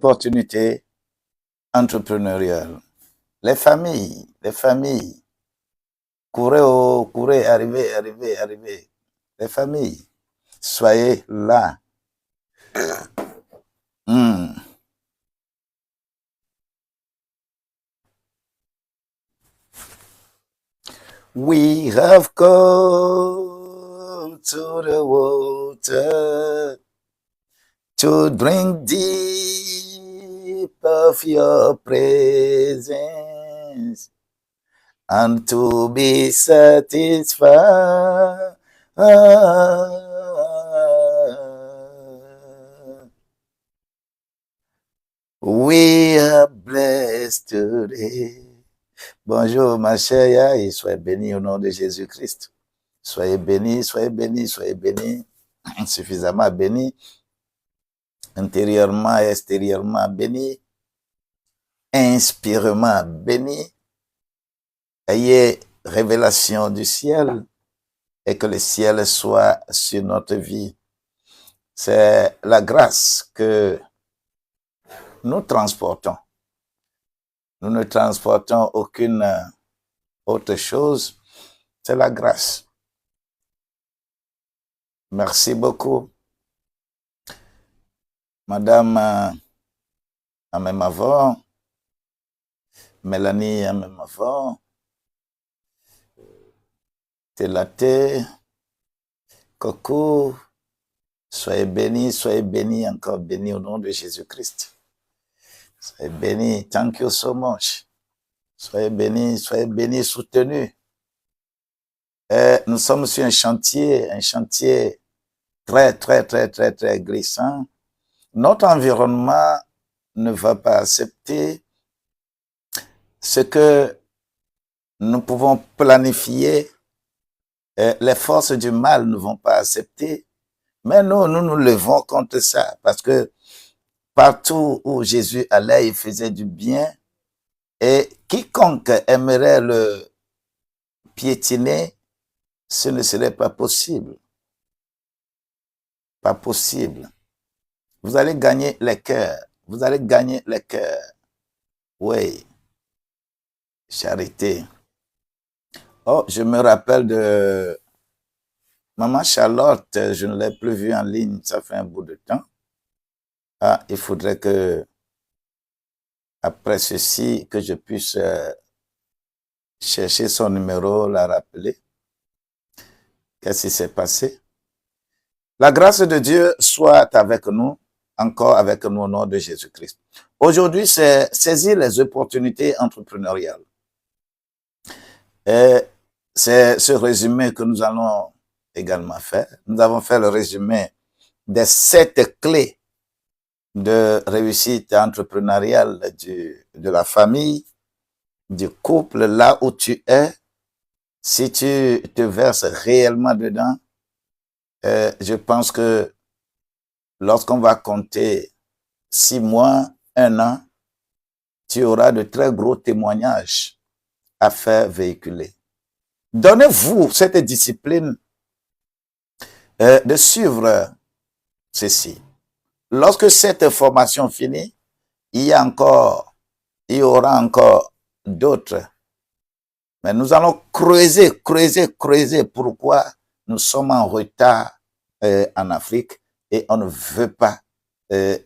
opportunités entrepreneuriales. Les familles, courez, arrivez. Les familles, soyez là. Hmm. We have come to the water to drink deep of your presence and to be satisfied. We are blessed today. Bonjour ma chère et soyez bénis au nom de Jésus-Christ. Soyez bénis, suffisamment bénis, intérieurement et extérieurement bénis, inspirement bénis. Ayez révélation du ciel et que le ciel soit sur notre vie. C'est la grâce que nous transportons. Nous ne transportons aucune autre chose. C'est la grâce. Merci beaucoup. Madame Amemavon, Mélanie Amemavon, Télate, Coco, soyez bénis, encore bénis au nom de Jésus-Christ. Soyez bénis, thank you so much. Soyez bénis, soutenus. Nous sommes sur un chantier très glissant. Notre environnement ne va pas accepter ce que nous pouvons planifier. Les forces du mal ne vont pas accepter. Mais nous levons contre ça parce que partout où Jésus allait, il faisait du bien. Et quiconque aimerait le piétiner, ce ne serait pas possible. Pas possible. Vous allez gagner les cœurs. Oui. Charité. Oh, je me rappelle de Maman Charlotte. Je ne l'ai plus vue en ligne. Ça fait un bout de temps. Ah, il faudrait que, après ceci, que je puisse chercher son numéro, la rappeler. Qu'est-ce qui s'est passé? La grâce de Dieu soit avec nous, encore avec nous au nom de Jésus-Christ. Aujourd'hui, c'est saisir les opportunités entrepreneuriales. Et c'est ce résumé que nous allons également faire. Nous avons fait le résumé des 7 clés de réussite entrepreneuriale de la famille, du couple, là où tu es. Si tu te verses réellement dedans, je pense que lorsqu'on va compter 6 mois, 1 an, tu auras de très gros témoignages à faire véhiculer. Donnez-vous cette discipline de suivre ceci. Lorsque cette formation finit, il y aura encore d'autres. Mais nous allons creuser pourquoi nous sommes en retard en Afrique et on ne veut pas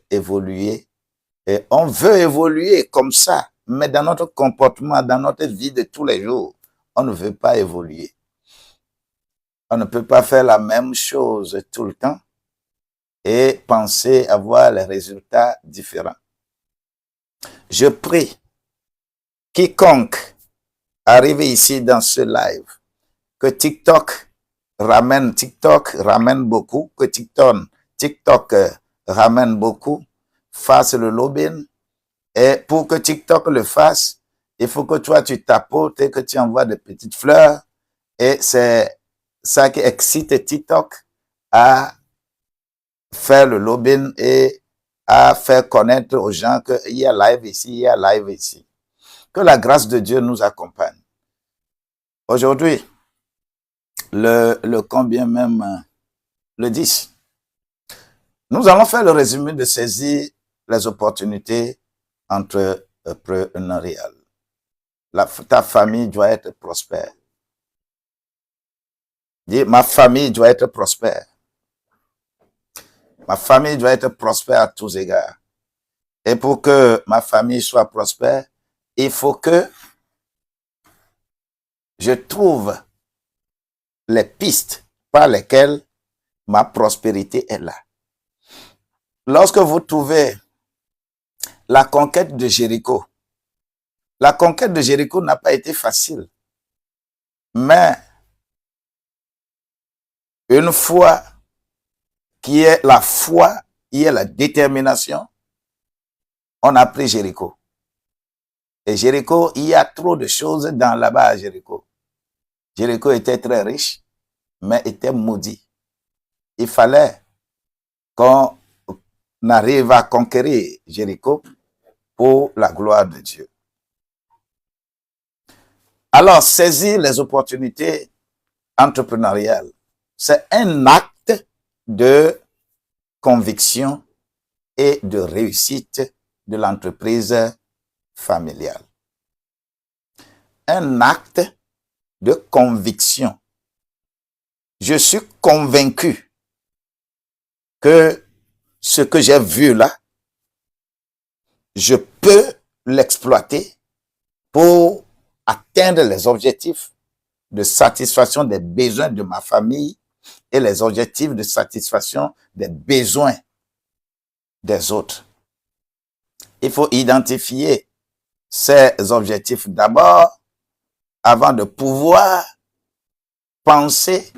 évoluer. Et on veut évoluer comme ça, mais dans notre comportement, dans notre vie de tous les jours, on ne veut pas évoluer. On ne peut pas faire la même chose tout le temps et penser avoir les résultats différents. Je prie, quiconque arrive ici dans ce live, que TikTok ramène beaucoup, que TikTok ramène beaucoup, fasse le lobbying. Et pour que TikTok le fasse, il faut que toi, tu t'apportes et que tu envoies des petites fleurs. Et c'est ça qui excite TikTok à faire le lobbying et à faire connaître aux gens qu'il y a live ici, Que la grâce de Dieu nous accompagne. Aujourd'hui, le combien même, le 10. Nous allons faire le résumé de saisir les opportunités entrepreneuriales. Ta famille doit être prospère. Dis, ma famille doit être prospère. Ma famille doit être prospère à tous égards. Et pour que ma famille soit prospère, il faut que je trouve les pistes par lesquelles ma prospérité est là. Lorsque vous trouvez la conquête de Jéricho, la conquête de Jéricho n'a pas été facile. Mais une fois qu'il y ait la foi, il y ait la détermination, on a pris Jéricho. Et Jéricho, il y a trop de choses dans là-bas à Jéricho. Jéricho était très riche, mais était maudit. Il fallait qu'on arrive à conquérir Jéricho pour la gloire de Dieu. Alors, saisir les opportunités entrepreneuriales, c'est un acte de conviction et de réussite de l'entreprise familiale. Un acte de conviction. Je suis convaincu que ce que j'ai vu là, je peux l'exploiter pour atteindre les objectifs de satisfaction des besoins de ma famille et les objectifs de satisfaction des besoins des autres. Il faut identifier ces objectifs d'abord avant de pouvoir penser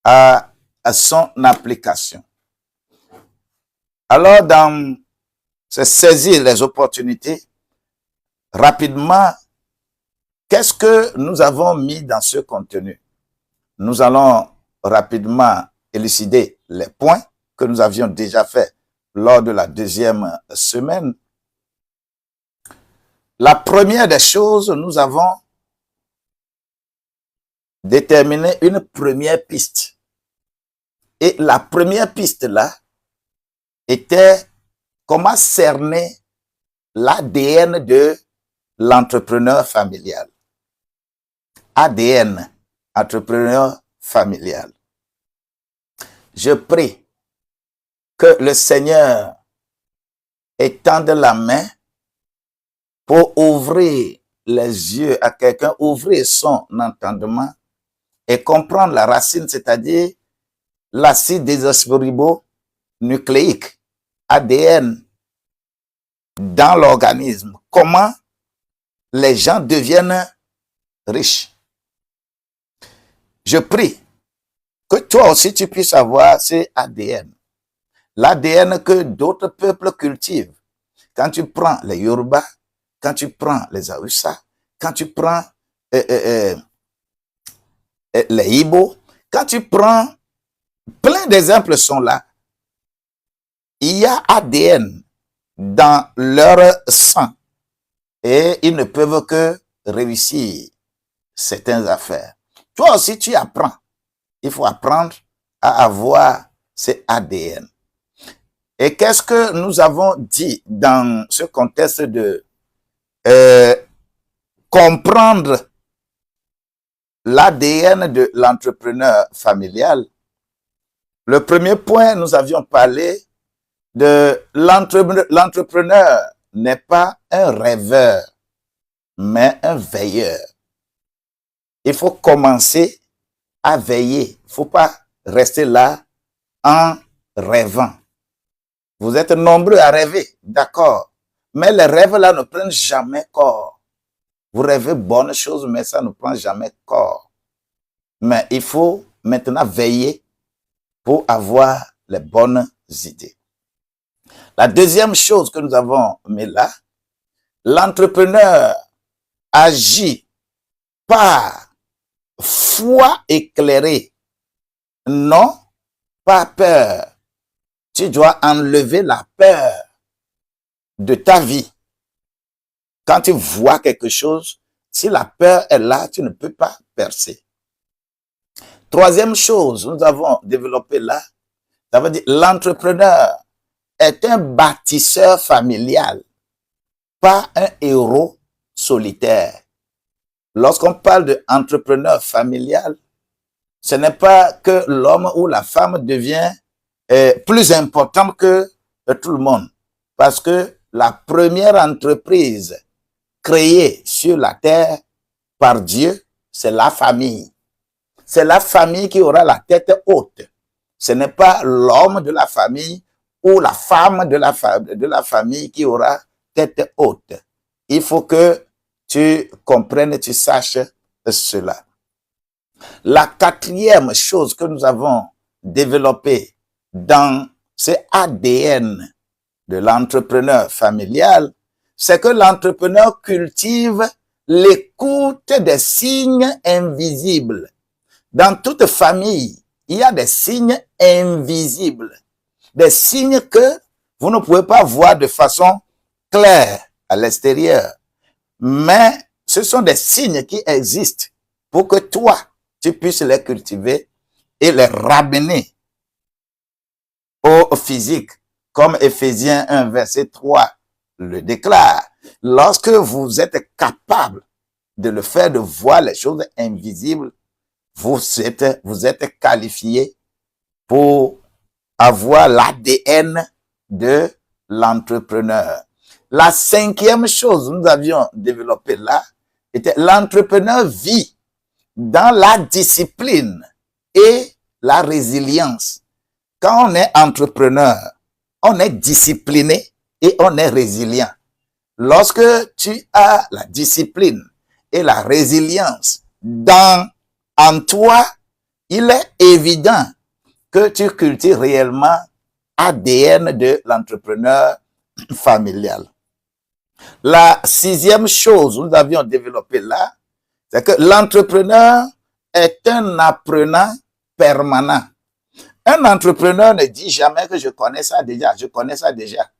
à son application. Alors, dans ce saisir les opportunités, rapidement, qu'est-ce que nous avons mis dans ce contenu? Nous allons rapidement élucider les points que nous avions déjà faits lors de la deuxième semaine. La première des choses, nous avons déterminé une première piste. Et la première piste là était comment cerner l'ADN de l'entrepreneur familial. ADN, entrepreneur familial. Je prie que le Seigneur étende la main pour ouvrir les yeux à quelqu'un, ouvrir son entendement et comprendre la racine, c'est-à-dire l'acide désoxyribonucléique, ADN, dans l'organisme. Comment les gens deviennent riches. Je prie que toi aussi tu puisses avoir ce ADN. L'ADN que d'autres peuples cultivent. Quand tu prends les Yoruba, quand tu prends les Hausa, quand tu prends les Igbo, quand tu prends, plein d'exemples sont là. Il y a ADN dans leur sang et ils ne peuvent que réussir certaines affaires. Toi aussi, tu apprends. Il faut apprendre à avoir ces ADN. Et qu'est-ce que nous avons dit dans ce contexte de comprendre l'ADN de l'entrepreneur familial? Le premier point, nous avions parlé de l'entrepreneur n'est pas un rêveur, mais un veilleur. Il faut commencer à veiller. Il ne faut pas rester là en rêvant. Vous êtes nombreux à rêver, d'accord. Mais les rêves là ne prennent jamais corps. Vous rêvez bonnes choses, mais ça ne prend jamais corps. Mais il faut maintenant veiller pour avoir les bonnes idées. La deuxième chose que nous avons mis là, l'entrepreneur agit par foi éclairée, non pas peur. Tu dois enlever la peur de ta vie. Quand tu vois quelque chose, si la peur est là, tu ne peux pas percer. Troisième chose, nous avons développé là, ça veut dire l'entrepreneur est un bâtisseur familial, pas un héros solitaire. Lorsqu'on parle d'entrepreneur familial, ce n'est pas que l'homme ou la femme devient plus important que tout le monde. Parce que la première entreprise créée sur la terre par Dieu, c'est la famille. C'est la famille qui aura la tête haute. Ce n'est pas l'homme de la famille ou la femme de la famille qui aura tête haute. Il faut que tu comprennes et tu saches cela. La quatrième chose que nous avons développée dans ce ADN de l'entrepreneur familial, c'est que l'entrepreneur cultive l'écoute des signes invisibles. Dans toute famille, il y a des signes invisibles, des signes que vous ne pouvez pas voir de façon claire à l'extérieur. Mais ce sont des signes qui existent pour que toi, tu puisses les cultiver et les ramener au physique, comme Éphésiens 1, verset 3 le déclare. Lorsque vous êtes capable de le faire, de voir les choses invisibles, vous êtes qualifié pour avoir l'ADN de l'entrepreneur. La cinquième chose que nous avions développée là, était l'entrepreneur vit dans la discipline et la résilience. Quand on est entrepreneur, on est discipliné et on est résilient. Lorsque tu as la discipline et la résilience en toi, il est évident que tu cultives réellement ADN de l'entrepreneur familial. La sixième chose que nous avions développée là, c'est que l'entrepreneur est un apprenant permanent. Un entrepreneur ne dit jamais que je connais ça déjà, je connais ça déjà.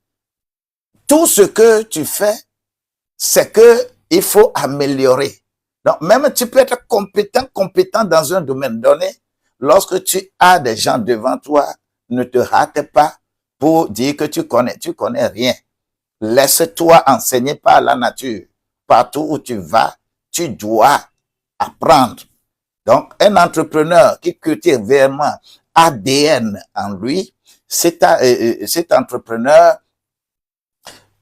Tout ce que tu fais, c'est que il faut améliorer. Donc, même tu peux être compétent dans un domaine donné. Lorsque tu as des gens devant toi, ne te rate pas pour dire que tu connais rien. Laisse-toi enseigner par la nature. Partout où tu vas, tu dois apprendre. Donc, un entrepreneur qui cultive vraiment ADN en lui, cet entrepreneur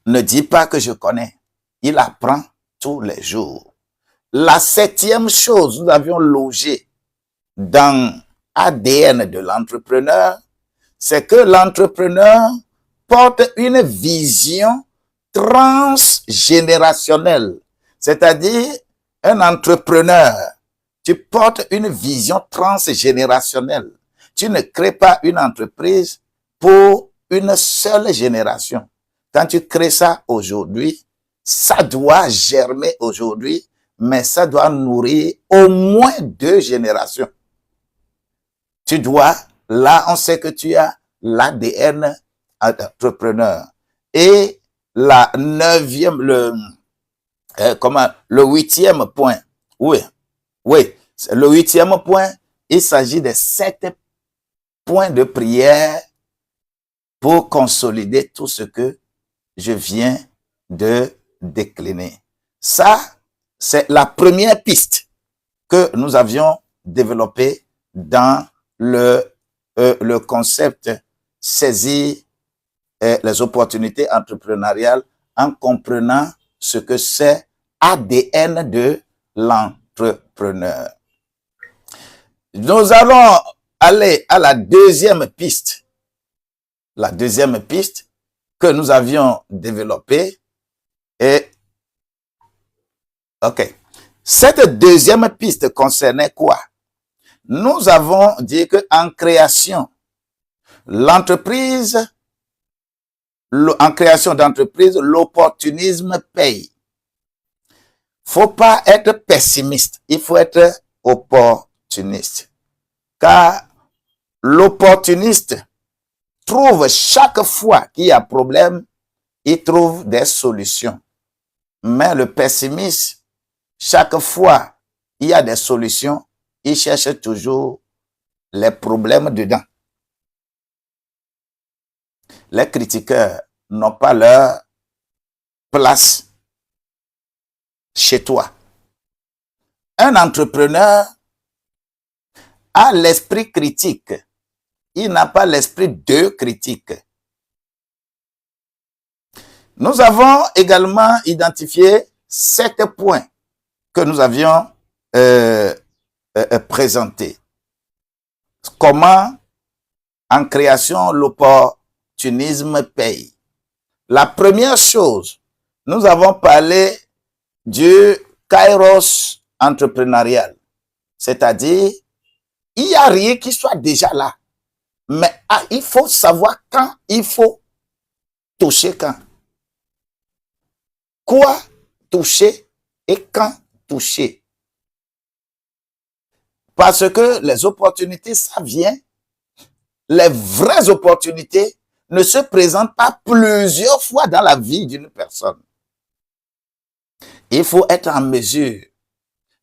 ne dit pas que je connais. Il apprend tous les jours. La septième chose, nous avions logé dans ADN de l'entrepreneur, c'est que l'entrepreneur porte une vision transgénérationnelle. C'est-à-dire, un entrepreneur, tu portes une vision transgénérationnelle. Tu ne crées pas une entreprise pour une seule génération. Quand tu crées ça aujourd'hui, ça doit germer aujourd'hui, mais ça doit nourrir au moins 2 générations. Tu dois, là, on sait que tu as l'ADN entrepreneur. Et la neuvième, le 8e point, oui, le 8e point, il s'agit de 7 points de prière pour consolider tout ce que je viens de décliner. Ça, c'est la première piste que nous avions développée dans le concept saisir les opportunités entrepreneuriales en comprenant ce que c'est ADN de l'entrepreneur. Nous allons aller à la deuxième piste. La deuxième piste que nous avions développée est... OK. Cette deuxième piste concernait quoi? Nous avons dit qu'en création, en création d'entreprise, l'opportunisme paye. Faut pas être pessimiste, il faut être opportuniste. Car l'opportuniste trouve chaque fois qu'il y a problème, il trouve des solutions. Mais le pessimiste, chaque fois il y a des solutions, il cherche toujours les problèmes dedans. les critiqueurs n'ont pas leur place chez toi. Un entrepreneur a l'esprit critique. Il n'a pas l'esprit de critique. Nous avons également identifié 7 points que nous avions présentés. Comment en création l'opportunisme paye. La première chose, nous avons parlé du kairos entrepreneurial, c'est-à-dire il n'y a rien qui soit déjà là, mais il faut savoir quand il faut toucher quand. Quoi toucher et quand toucher. Parce que les opportunités, ça vient. Les vraies opportunités ne se présentent pas plusieurs fois dans la vie d'une personne. Il faut être en mesure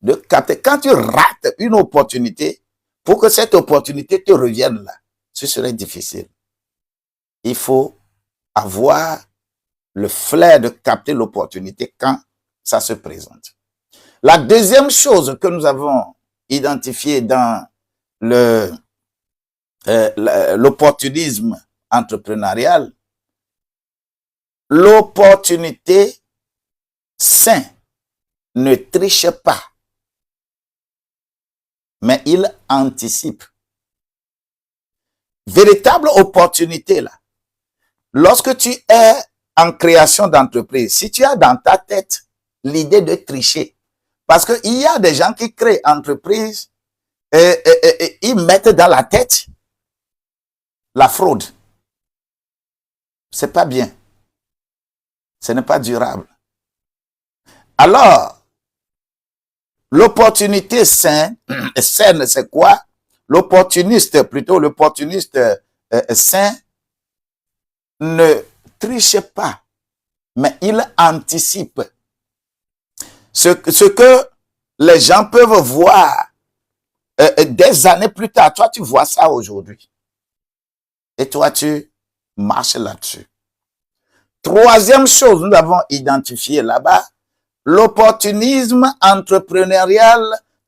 de capter. Quand tu rates une opportunité, pour que cette opportunité te revienne là, ce serait difficile. Il faut avoir le flair de capter l'opportunité quand ça se présente. La deuxième chose que nous avons identifiée dans l'opportunisme entrepreneurial, l'opportunité sain ne triche pas, mais il anticipe. Véritable opportunité là, lorsque tu es en création d'entreprise, si tu as dans ta tête l'idée de tricher, parce qu'il y a des gens qui créent entreprise et ils mettent dans la tête la fraude. C'est pas bien. Ce n'est pas durable. Alors, l'opportunité saine, c'est quoi? L'opportuniste, plutôt, l'opportuniste sain ne triche pas, mais il anticipe. Ce que les gens peuvent voir des années plus tard, toi tu vois ça aujourd'hui. Et toi tu marches là-dessus. Troisième chose, nous avons identifié là-bas, l'opportunisme entrepreneurial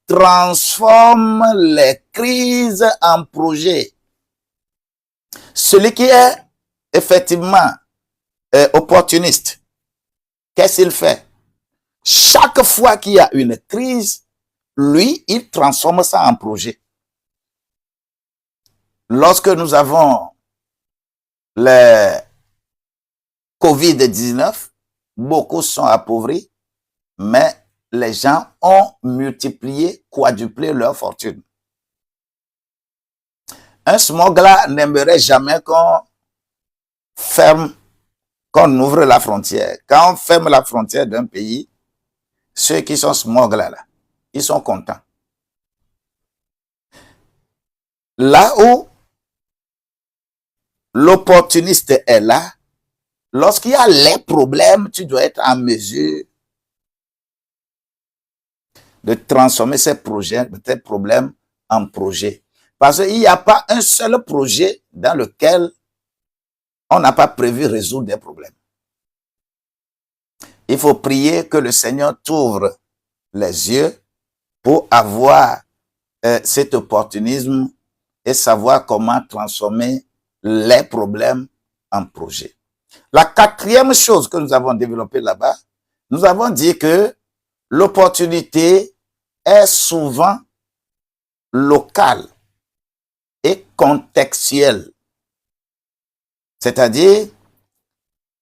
transforme les crises en projets. Celui qui est effectivement opportuniste, qu'est-ce qu'il fait? Chaque fois qu'il y a une crise, lui, il transforme ça en projet. Lorsque nous avons le Covid-19, beaucoup sont appauvris, mais les gens ont multiplié, quadruplé leur fortune. Un smuggler n'aimerait jamais qu'on ferme, qu'on ouvre la frontière. Quand on ferme la frontière d'un pays, ceux qui sont smugglers là, ils sont contents. Là où l'opportuniste est là, lorsqu'il y a les problèmes, tu dois être en mesure de transformer ces projets, tes problèmes en projets. Parce qu'il n'y a pas un seul projet dans lequel on n'a pas prévu résoudre des problèmes. Il faut prier que le Seigneur t'ouvre les yeux pour avoir cet opportunisme et savoir comment transformer les problèmes en projets. La quatrième chose que nous avons développée là-bas, nous avons dit que l'opportunité est souvent locale et contextuelle. C'est-à-dire,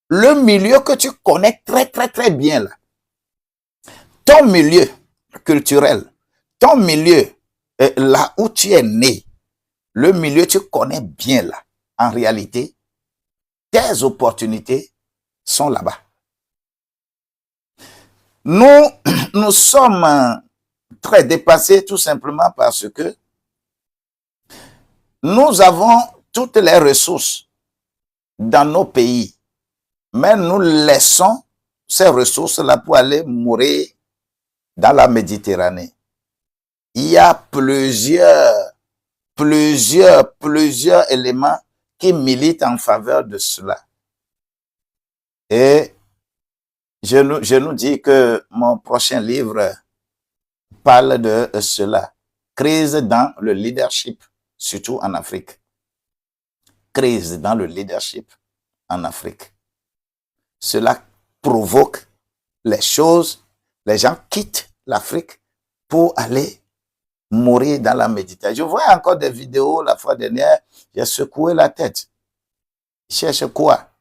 le milieu que tu connais très bien là, ton milieu culturel, ton milieu là où tu es né, le milieu tu connais bien là, en réalité, tes opportunités sont là-bas. Nous sommes très dépassés tout simplement parce que nous avons toutes les ressources dans nos pays, mais nous laissons ces ressources-là pour aller mourir dans la Méditerranée. Il y a plusieurs éléments qui militent en faveur de cela. Et je nous dis que mon prochain livre parle de cela. Crise dans le leadership, surtout en Afrique. Crise dans le leadership en Afrique. Cela provoque les choses, les gens quittent l'Afrique pour aller mourir dans la Méditerranée. Je vois encore des vidéos la fois dernière, j'ai secoué la tête. Ils cherchent quoi?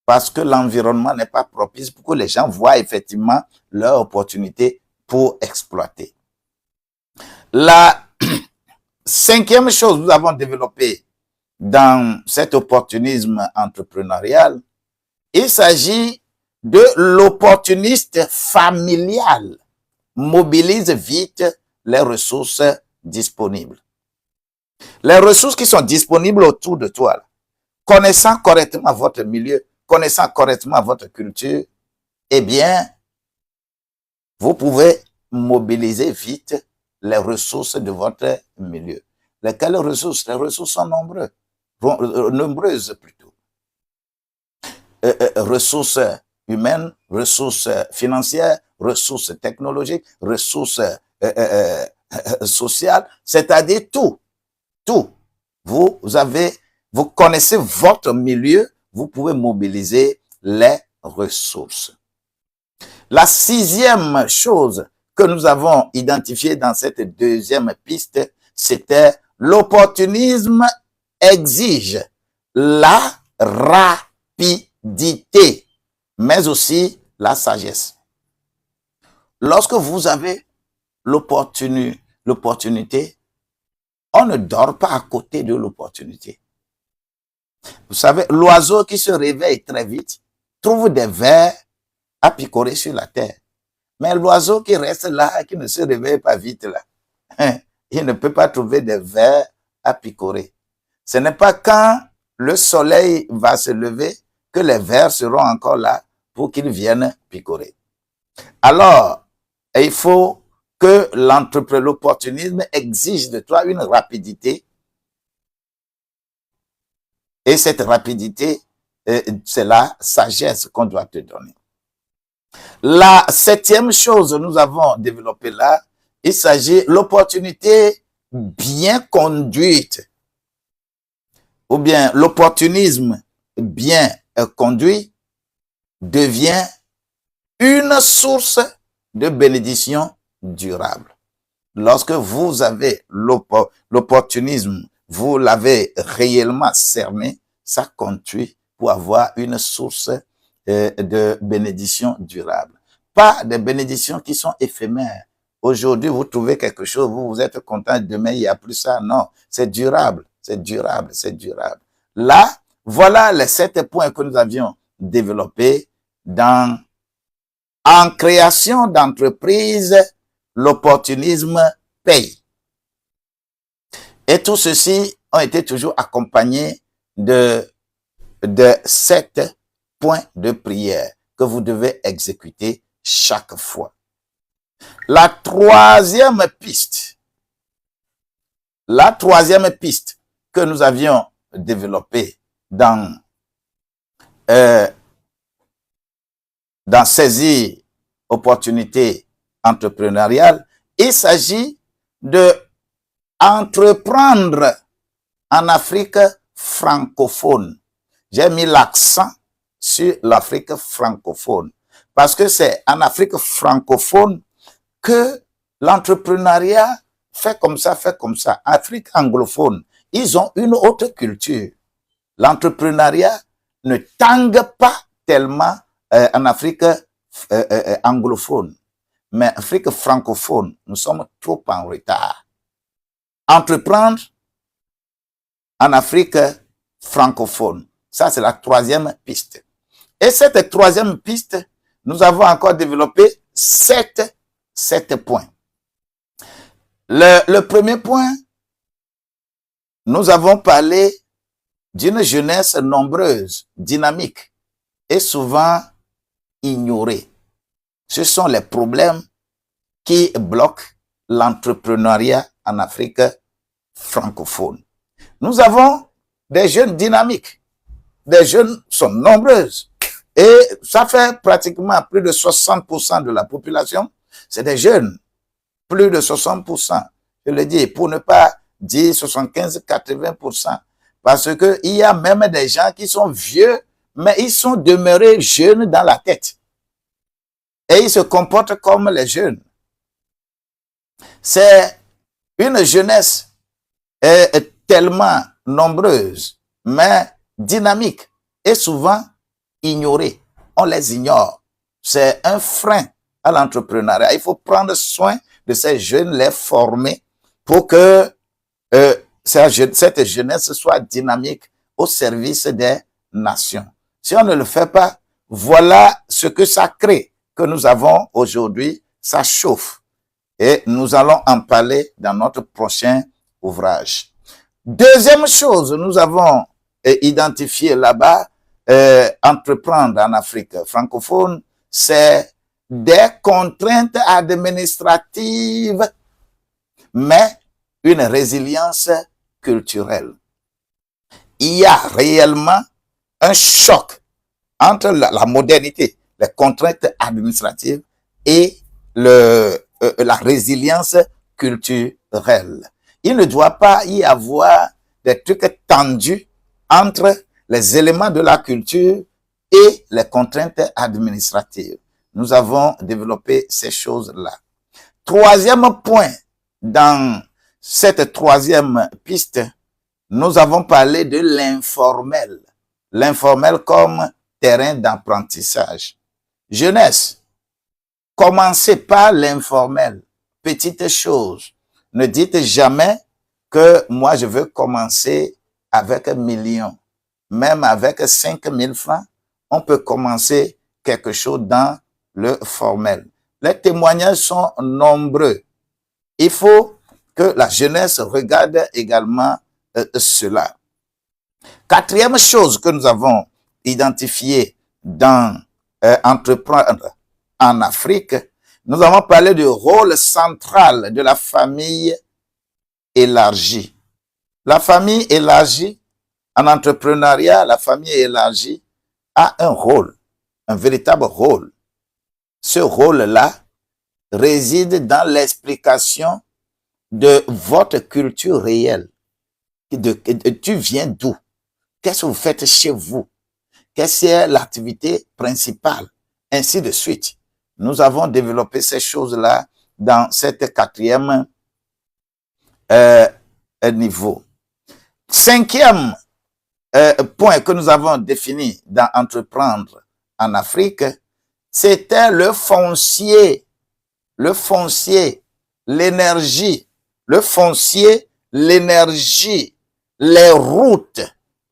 Parce que l'environnement n'est pas propice pour que les gens voient effectivement leur opportunité pour exploiter. La cinquième chose que nous avons développée dans cet opportunisme entrepreneurial, il s'agit de l'opportuniste familial. Mobilise vite les ressources disponibles. Les ressources qui sont disponibles autour de toi, là, connaissant correctement votre milieu, connaissant correctement votre culture, eh bien, vous pouvez mobiliser vite les ressources de votre milieu. Lesquelles ressources? Les ressources sont nombreuses plutôt. Ressources humaines, ressources financières, ressources technologiques, ressources sociales, c'est-à-dire tout. Vous connaissez votre milieu, vous pouvez mobiliser les ressources. La sixième chose que nous avons identifiée dans cette deuxième piste, c'était l'opportunisme exige la rapidité, mais aussi la sagesse. Lorsque vous avez l'opportunité, on ne dort pas à côté de l'opportunité. Vous savez, l'oiseau qui se réveille très vite trouve des vers à picorer sur la terre. Mais l'oiseau qui reste là, qui ne se réveille pas vite là, il ne peut pas trouver des vers à picorer. Ce n'est pas quand le soleil va se lever que les vers seront encore là pour qu'ils viennent picorer. Alors, il faut que l'opportunisme exige de toi une rapidité. Et cette rapidité, c'est la sagesse qu'on doit te donner. La septième chose que nous avons développée là, il s'agit de l'opportunité bien conduite, ou bien l'opportunisme bien conduit devient une source de bénédiction durable. Lorsque vous avez l'opportunisme, vous l'avez réellement cerné, ça conduit pour avoir une source de bénédiction durable. Pas des bénédictions qui sont éphémères. Aujourd'hui, vous trouvez quelque chose, vous êtes content, demain, il n'y a plus ça. Non, c'est durable, c'est durable, c'est durable. Là, voilà les 7 points que nous avions développés en création d'entreprise, l'opportunisme paye. Et tout ceci ont été toujours accompagnés de 7 points de prière que vous devez exécuter chaque fois. La troisième piste que nous avions développée dans saisir opportunité entrepreneuriale, il s'agit de entreprendre en Afrique francophone. J'ai mis l'accent sur l'Afrique francophone parce que c'est en Afrique francophone que l'entrepreneuriat fait comme ça. Afrique anglophone, ils ont une autre culture. L'entrepreneuriat ne tangue pas tellement en Afrique anglophone. Mais Afrique francophone, nous sommes trop en retard. Entreprendre en Afrique francophone, ça c'est la troisième piste. Et cette troisième piste, nous avons encore développé 7 points. Le premier point, nous avons parlé d'une jeunesse nombreuse, dynamique et souvent ignorée. Ce sont les problèmes qui bloquent l'entrepreneuriat en Afrique francophone. Nous avons des jeunes dynamiques. Des jeunes sont nombreuses. Et ça fait pratiquement plus de 60% de la population. C'est des jeunes. Plus de 60%. Je le dis, pour ne pas dire 75-80%. Parce que il y a même des gens qui sont vieux, mais ils sont demeurés jeunes dans la tête. Et ils se comportent comme les jeunes. C'est une jeunesse tellement nombreuse, mais dynamique et souvent ignorée. On les ignore. C'est un frein à l'entrepreneuriat. Il faut prendre soin de ces jeunes, les former pour que cette jeunesse soit dynamique au service des nations. Si on ne le fait pas, voilà ce que ça crée que nous avons aujourd'hui. Ça chauffe. Et nous allons en parler dans notre prochain ouvrage. Deuxième chose, nous avons identifié là-bas, entreprendre en Afrique francophone, c'est des contraintes administratives, mais une résilience culturelle. Il y a réellement un choc entre la modernité, les contraintes administratives et la résilience culturelle. Il ne doit pas y avoir des trucs tendus entre les éléments de la culture et les contraintes administratives. Nous avons développé ces choses-là. Troisième point, dans cette troisième piste, nous avons parlé de l'informel. L'informel comme terrain d'apprentissage. Jeunesse, commencez par l'informel. Petite chose. Ne dites jamais que moi je veux commencer avec 1 million. Même avec 5 000 francs, on peut commencer quelque chose dans le formel. Les témoignages sont nombreux. Il faut que la jeunesse regarde également cela. Quatrième chose que nous avons identifiée dans entreprendre en Afrique, nous avons parlé du rôle central de la famille élargie. La famille élargie, en entrepreneuriat, la famille élargie a un rôle, un véritable rôle. Ce rôle-là réside dans l'explication de votre culture réelle. Tu viens d'où? Qu'est-ce que vous faites chez vous? Qu'est-ce que c'est l'activité principale? Ainsi de suite. Nous avons développé ces choses-là dans cette quatrième niveau. Cinquième point que nous avons défini dans entreprendre en Afrique, c'était le foncier, l'énergie, les routes,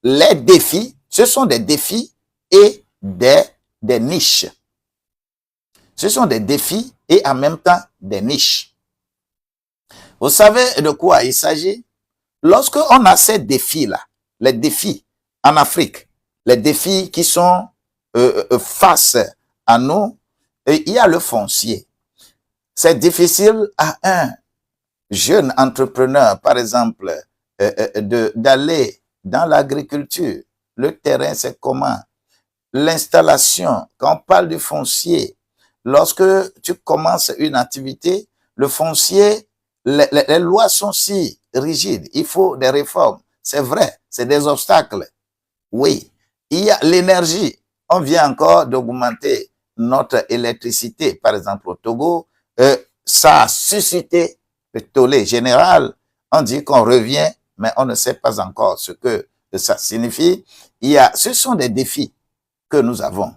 les défis. Ce sont des défis et des niches. Ce sont des défis et en même temps des niches. Vous savez de quoi il s'agit? Lorsqu'on a ces défis-là, les défis en Afrique, les défis qui sont face à nous, il y a le foncier. C'est difficile à un jeune entrepreneur, par exemple, d'aller dans l'agriculture. Le terrain, c'est comment? L'installation, quand on parle du foncier, lorsque tu commences une activité, le foncier, les lois sont si rigides. Il faut des réformes. C'est vrai, c'est des obstacles. Oui, il y a l'énergie. On vient encore d'augmenter notre électricité. Par exemple, au Togo, ça a suscité le tollé général. On dit qu'on revient, mais on ne sait pas encore ce que ça signifie. Ce sont des défis que nous avons.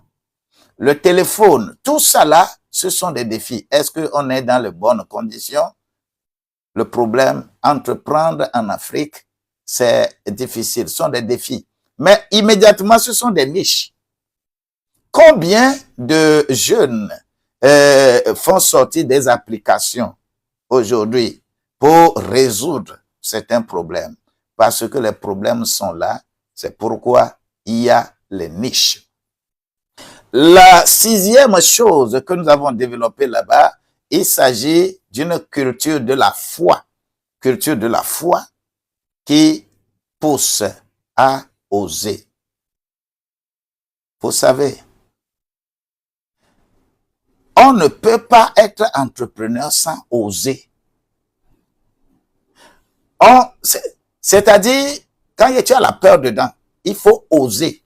Le téléphone, tout ça là, ce sont des défis. Est-ce qu'on est dans les bonnes conditions? Le problème, entreprendre en Afrique, c'est difficile. Ce sont des défis. Mais immédiatement, ce sont des niches. Combien de jeunes font sortir des applications aujourd'hui pour résoudre certains problèmes? Parce que les problèmes sont là. C'est pourquoi il y a les niches. La sixième chose que nous avons développée là-bas, il s'agit d'une culture de la foi. Culture de la foi qui pousse à oser. Vous savez, on ne peut pas être entrepreneur sans oser. C'est-à-dire, quand tu as la peur dedans, il faut oser.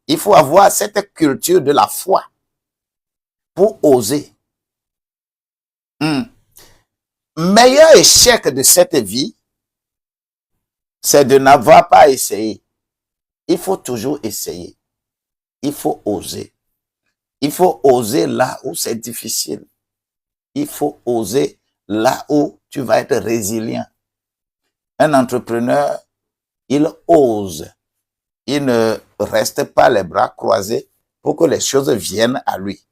Il faut avoir cette culture de la foi pour oser. Meilleur échec de cette vie, c'est de n'avoir pas essayé. Il faut toujours essayer. Il faut oser. Il faut oser là où c'est difficile. Il faut oser là où tu vas être résilient. Un entrepreneur, il ose. Il ne reste pas les bras croisés pour que les choses viennent à lui.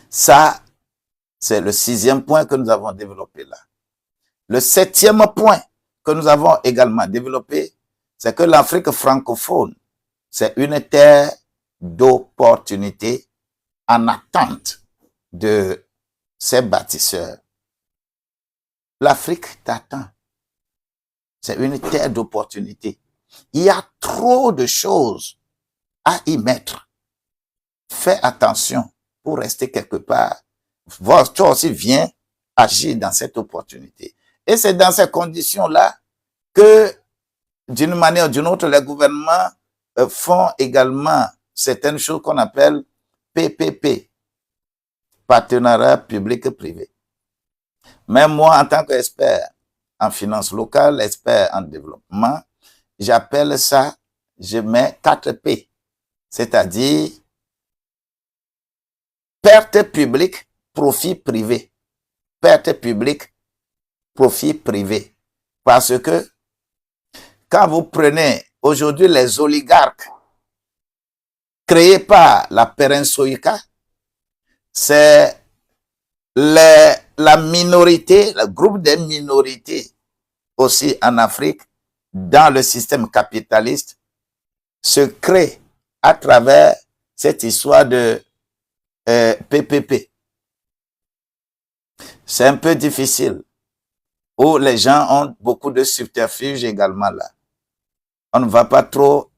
Ça, c'est le 6e point que nous avons développé là. Le 7e point que nous avons également développé, c'est que l'Afrique francophone, c'est une terre d'opportunités en attente de ses bâtisseurs. L'Afrique t'attend. C'est une terre d'opportunités. Il y a trop de choses à y mettre. Fais attention pour rester quelque part. Toi aussi, viens agir dans cette opportunité. Et c'est dans ces conditions-là que, d'une manière ou d'une autre, les gouvernements font également certaines choses qu'on appelle PPP, partenariat public-privé. Même moi, en tant qu'expert en finances locales, expert en développement, j'appelle ça, je mets 4 P, c'est-à-dire perte publique, profit privé. Perte publique, profit privé. Parce que quand vous prenez aujourd'hui les oligarques créés par la Perestroïka, c'est la minorité, le groupe des minorités aussi en Afrique, dans le système capitaliste, se crée à travers cette histoire de PPP. C'est un peu difficile, où les gens ont beaucoup de subterfuges également là. On ne va pas trop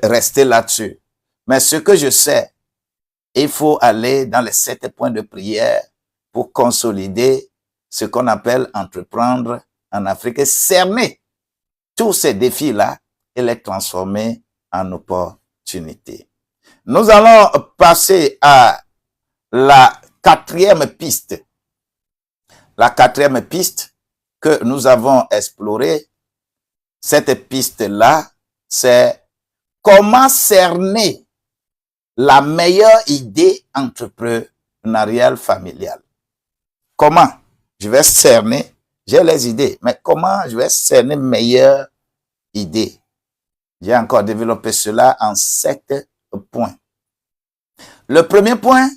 rester là-dessus. Mais ce que je sais, il faut aller dans les 7 points de prière pour consolider ce qu'on appelle entreprendre en Afrique et cerner tous ces défis-là et les transformer en opportunités. Nous allons passer à la 4e piste. La 4e piste que nous avons explorée, cette piste-là, c'est comment cerner la meilleure idée entrepreneuriale familiale. Comment je vais cerner, j'ai les idées, mais comment je vais cerner meilleure idée? J'ai encore développé cela en 7 points. Le premier point,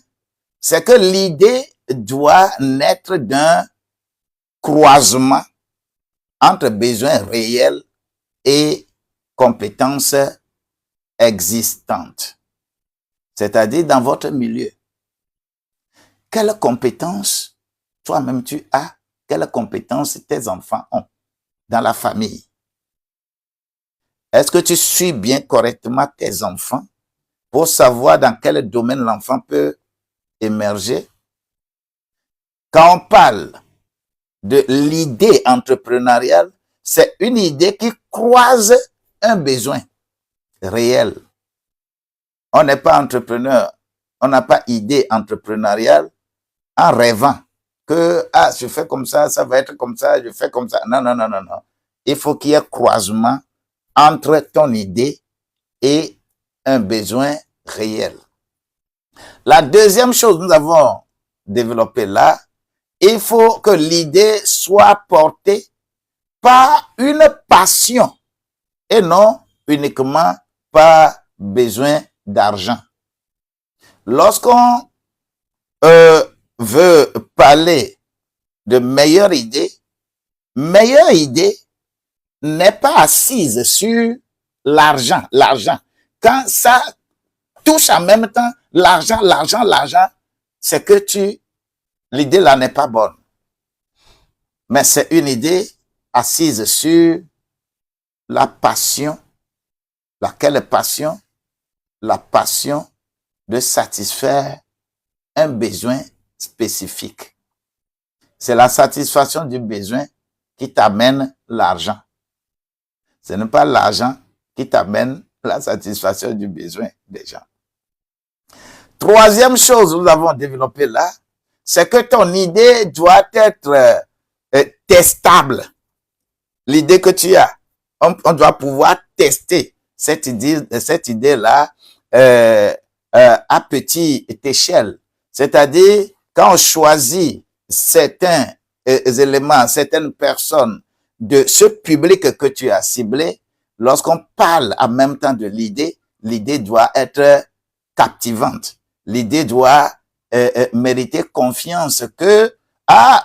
c'est que l'idée doit naître d'un croisement entre besoins réels et compétences existantes. C'est-à-dire dans votre milieu. Quelles compétences toi-même tu as? Quelles compétences tes enfants ont dans la famille? Est-ce que tu suis bien correctement tes enfants pour savoir dans quel domaine l'enfant peut émerger? Quand on parle de l'idée entrepreneuriale, c'est une idée qui croise un besoin réel. On n'est pas entrepreneur, on n'a pas idée entrepreneuriale en rêvant que je fais comme ça va être comme ça, je fais comme ça. Non, non, non, non, non. Il faut qu'il y ait croisement entre ton idée et un besoin réel. La deuxième chose que nous avons développée là, il faut que l'idée soit portée par une passion et non uniquement par besoin d'argent. Lorsqu'on veut parler de meilleure idée n'est pas assise sur l'argent. Quand ça touche en même temps l'argent, c'est que l'idée là n'est pas bonne. Mais c'est une idée assise sur la passion. Laquelle passion? La passion de satisfaire un besoin spécifique. C'est la satisfaction du besoin qui t'amène l'argent. Ce n'est pas l'argent qui t'amène la satisfaction du besoin des gens. Troisième chose que nous avons développé là, c'est que ton idée doit être testable. L'idée que tu as, on doit pouvoir tester cette idée-là à petite échelle. C'est-à-dire, quand on choisit certains éléments, certaines personnes de ce public que tu as ciblé, lorsqu'on parle en même temps de l'idée, l'idée doit être captivante. L'idée doit mériter confiance que,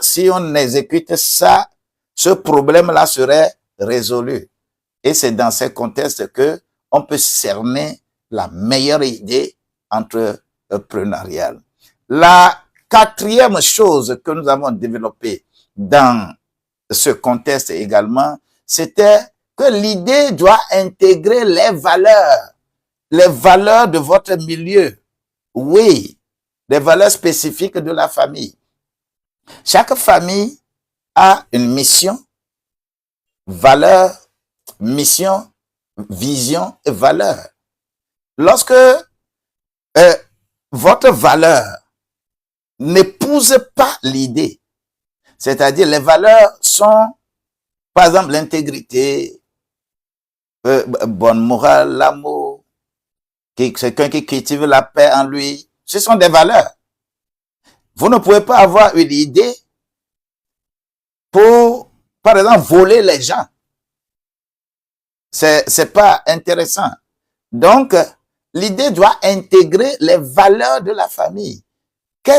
si on exécute ça, ce problème-là serait résolu. Et c'est dans ces contextes que on peut cerner la meilleure idée entrepreneuriale. La quatrième chose que nous avons développée dans ce contexte également, c'était que l'idée doit intégrer les valeurs de votre milieu. Oui, les valeurs spécifiques de la famille. Chaque famille a une mission, valeur, mission, vision et valeur. Lorsque votre valeur n'épouse pas l'idée, c'est-à-dire les valeurs sont, par exemple, l'intégrité, bonne morale, l'amour, quelqu'un qui cultive la paix en lui, ce sont des valeurs. Vous ne pouvez pas avoir une idée pour, par exemple, voler les gens. C'est pas intéressant. Donc, l'idée doit intégrer les valeurs de la famille.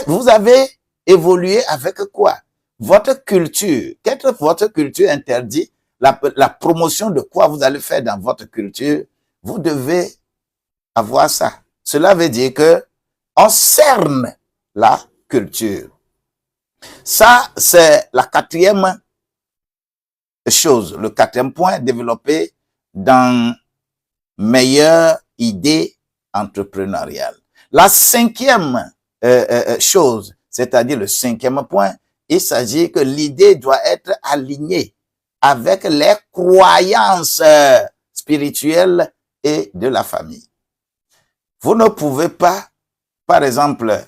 Vous avez évolué avec quoi? Votre culture. Qu'est-ce que votre culture interdit? La promotion de quoi vous allez faire dans votre culture? Vous devez avoir ça. Cela veut dire que on cerne la culture. Ça, c'est la quatrième chose, le quatrième point développé dans meilleure idée entrepreneuriale. La cinquième chose, c'est-à-dire le cinquième point, il s'agit que l'idée doit être alignée avec les croyances spirituelles et de la famille. Vous ne pouvez pas, par exemple,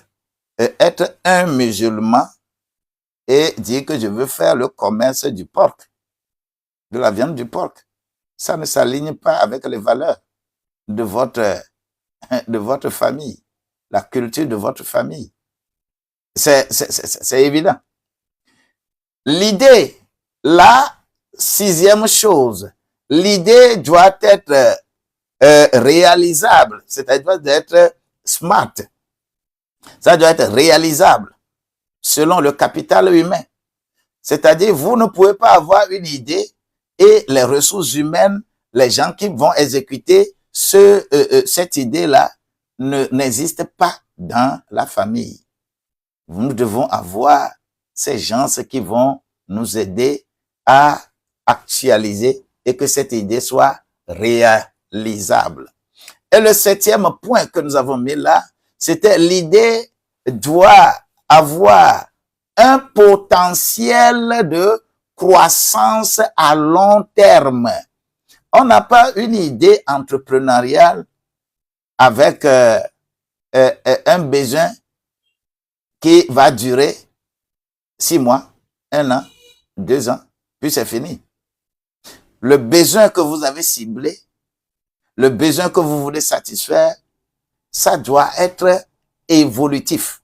être un musulman et dire que je veux faire le commerce du porc, de la viande du porc. Ça ne s'aligne pas avec les valeurs de votre famille, la culture de votre famille. C'est évident. L'idée, la sixième chose, l'idée doit être réalisable, c'est-à-dire d'être smart. Ça doit être réalisable selon le capital humain. C'est-à-dire, vous ne pouvez pas avoir une idée et les ressources humaines, les gens qui vont exécuter cette idée-là n'existent pas dans la famille. Nous devons avoir ces gens qui vont nous aider à actualiser et que cette idée soit réalisable. Et le septième point que nous avons mis là, c'était l'idée doit avoir un potentiel de croissance à long terme. On n'a pas une idée entrepreneuriale avec un besoin qui va durer 6 mois, 1 an, 2 ans, puis c'est fini. Le besoin que vous avez ciblé, le besoin que vous voulez satisfaire, ça doit être évolutif.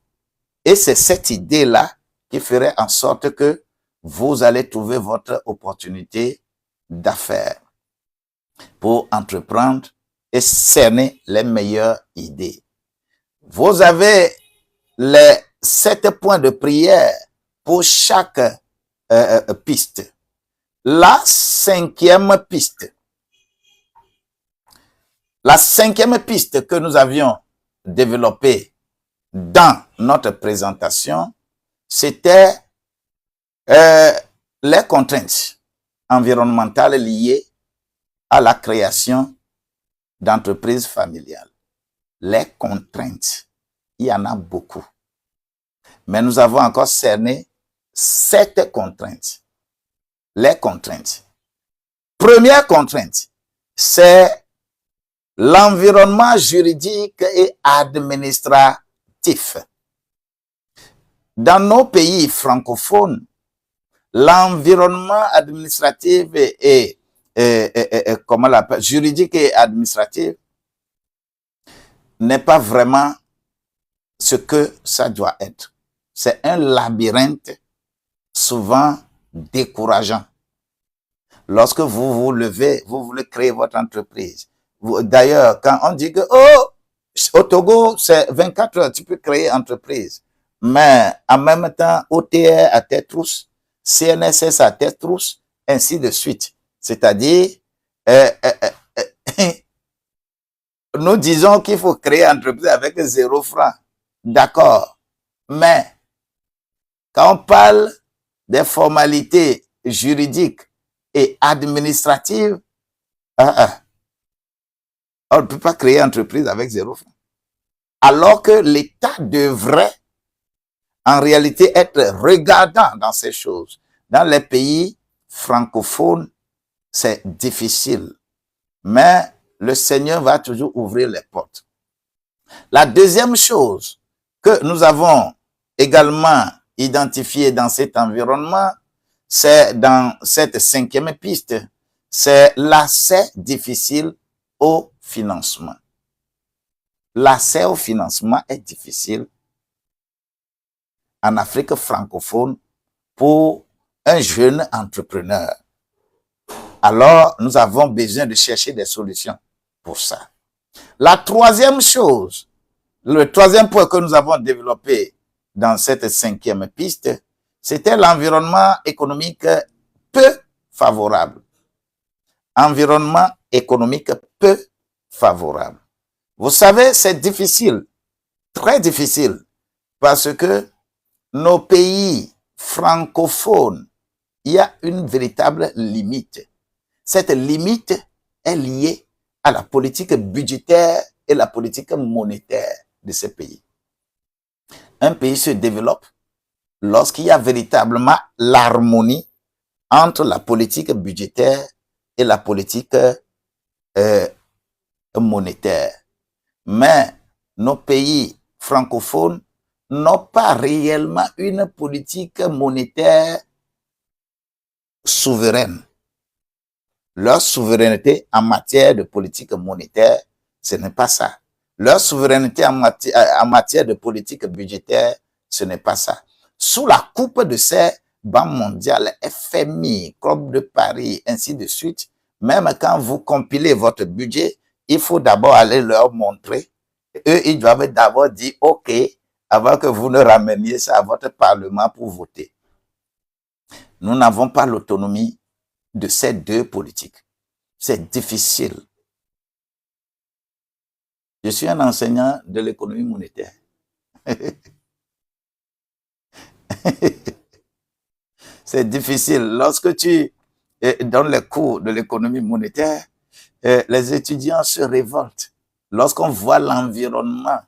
Et c'est cette idée-là qui ferait en sorte que vous allez trouver votre opportunité d'affaires pour entreprendre et cerner les meilleures idées. Vous avez les 7 points de prière pour chaque piste. La cinquième piste que nous avions développée dans notre présentation, c'était les contraintes environnementales liées à la création d'entreprises familiales. Les contraintes, il y en a beaucoup. Mais nous avons encore cerné 7 contraintes. Les contraintes. Première contrainte, c'est l'environnement juridique et administratif. Dans nos pays francophones, l'environnement administratif et comment l'appelle, juridique et administratif n'est pas vraiment ce que ça doit être. C'est un labyrinthe souvent décourageant. Lorsque vous vous levez, vous voulez créer votre entreprise. D'ailleurs, quand on dit que, oh, au Togo, c'est 24 heures, tu peux créer entreprise. Mais en même temps, OTR à tête trousse, CNSS à tête trousse, ainsi de suite. C'est-à-dire, nous disons qu'il faut créer entreprise avec 0 francs. D'accord. Mais, quand on parle des formalités juridiques et administratives, on ne peut pas créer entreprise avec 0 francs. Alors que l'État devrait en réalité être regardant dans ces choses. Dans les pays francophones, c'est difficile. Mais le Seigneur va toujours ouvrir les portes. La deuxième chose que nous avons également identifiée dans cet environnement, c'est dans cette 5e piste, c'est l'accès difficile au financement. L'accès au financement est difficile en Afrique francophone pour un jeune entrepreneur. Alors, nous avons besoin de chercher des solutions pour ça. La troisième chose, le troisième point que nous avons développé dans cette 5e piste, c'était l'environnement économique peu favorable. Environnement économique peu favorable. Vous savez, c'est difficile, très difficile, parce que nos pays francophones, il y a une véritable limite. Cette limite est liée à la politique budgétaire et la politique monétaire de ces pays. Un pays se développe lorsqu'il y a véritablement l'harmonie entre la politique budgétaire et la politique monétaire. Mais nos pays francophones n'ont pas réellement une politique monétaire souveraine. Leur souveraineté en matière de politique monétaire, ce n'est pas ça. Leur souveraineté en matière de politique budgétaire, ce n'est pas ça. Sous la coupe de ces banques mondiales, FMI, Club de Paris, ainsi de suite, même quand vous compilez votre budget, il faut d'abord aller leur montrer. Eux, ils doivent d'abord dire OK avant que vous ne rameniez ça à votre Parlement pour voter. Nous n'avons pas l'autonomie de ces deux politiques. C'est difficile. Je suis un enseignant de l'économie monétaire. C'est difficile. Lorsque tu donnes les cours de l'économie monétaire, les étudiants se révoltent. Lorsqu'on voit l'environnement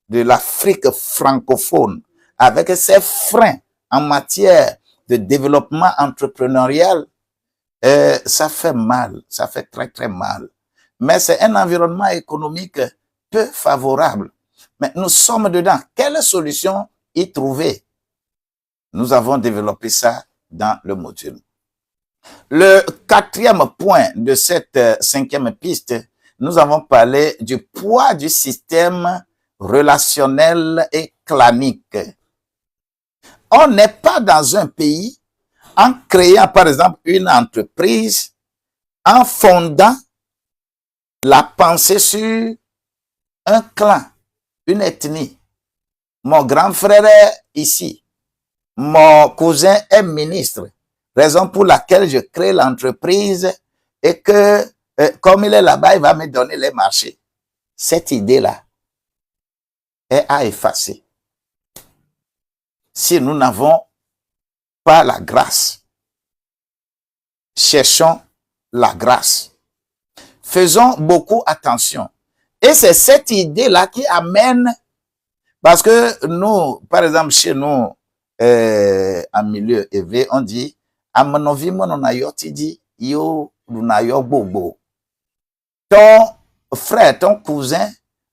de l'Afrique francophone avec ses freins en matière de développement entrepreneurial, ça fait mal, ça fait très très mal. Mais c'est un environnement économique peu favorable. Mais nous sommes dedans. Quelle solution y trouver? Nous avons développé ça dans le module. Le 4e point de cette 5e piste, nous avons parlé du poids du système relationnel et clanique. On n'est pas dans un pays en créant, par exemple, une entreprise, en fondant la pensée sur un clan, une ethnie. Mon grand frère est ici. Mon cousin est ministre. Raison pour laquelle je crée l'entreprise et que, comme il est là-bas, il va me donner les marchés. Cette idée-là est à effacer. Si nous n'avons pas la grâce, cherchons la grâce. faisons beaucoup attention. Et c'est cette idée-là qui amène, parce que nous, par exemple, chez nous, en milieu élevé, on dit, amanovi mononayo tidi, yo lunayo bobo. Ton frère, ton cousin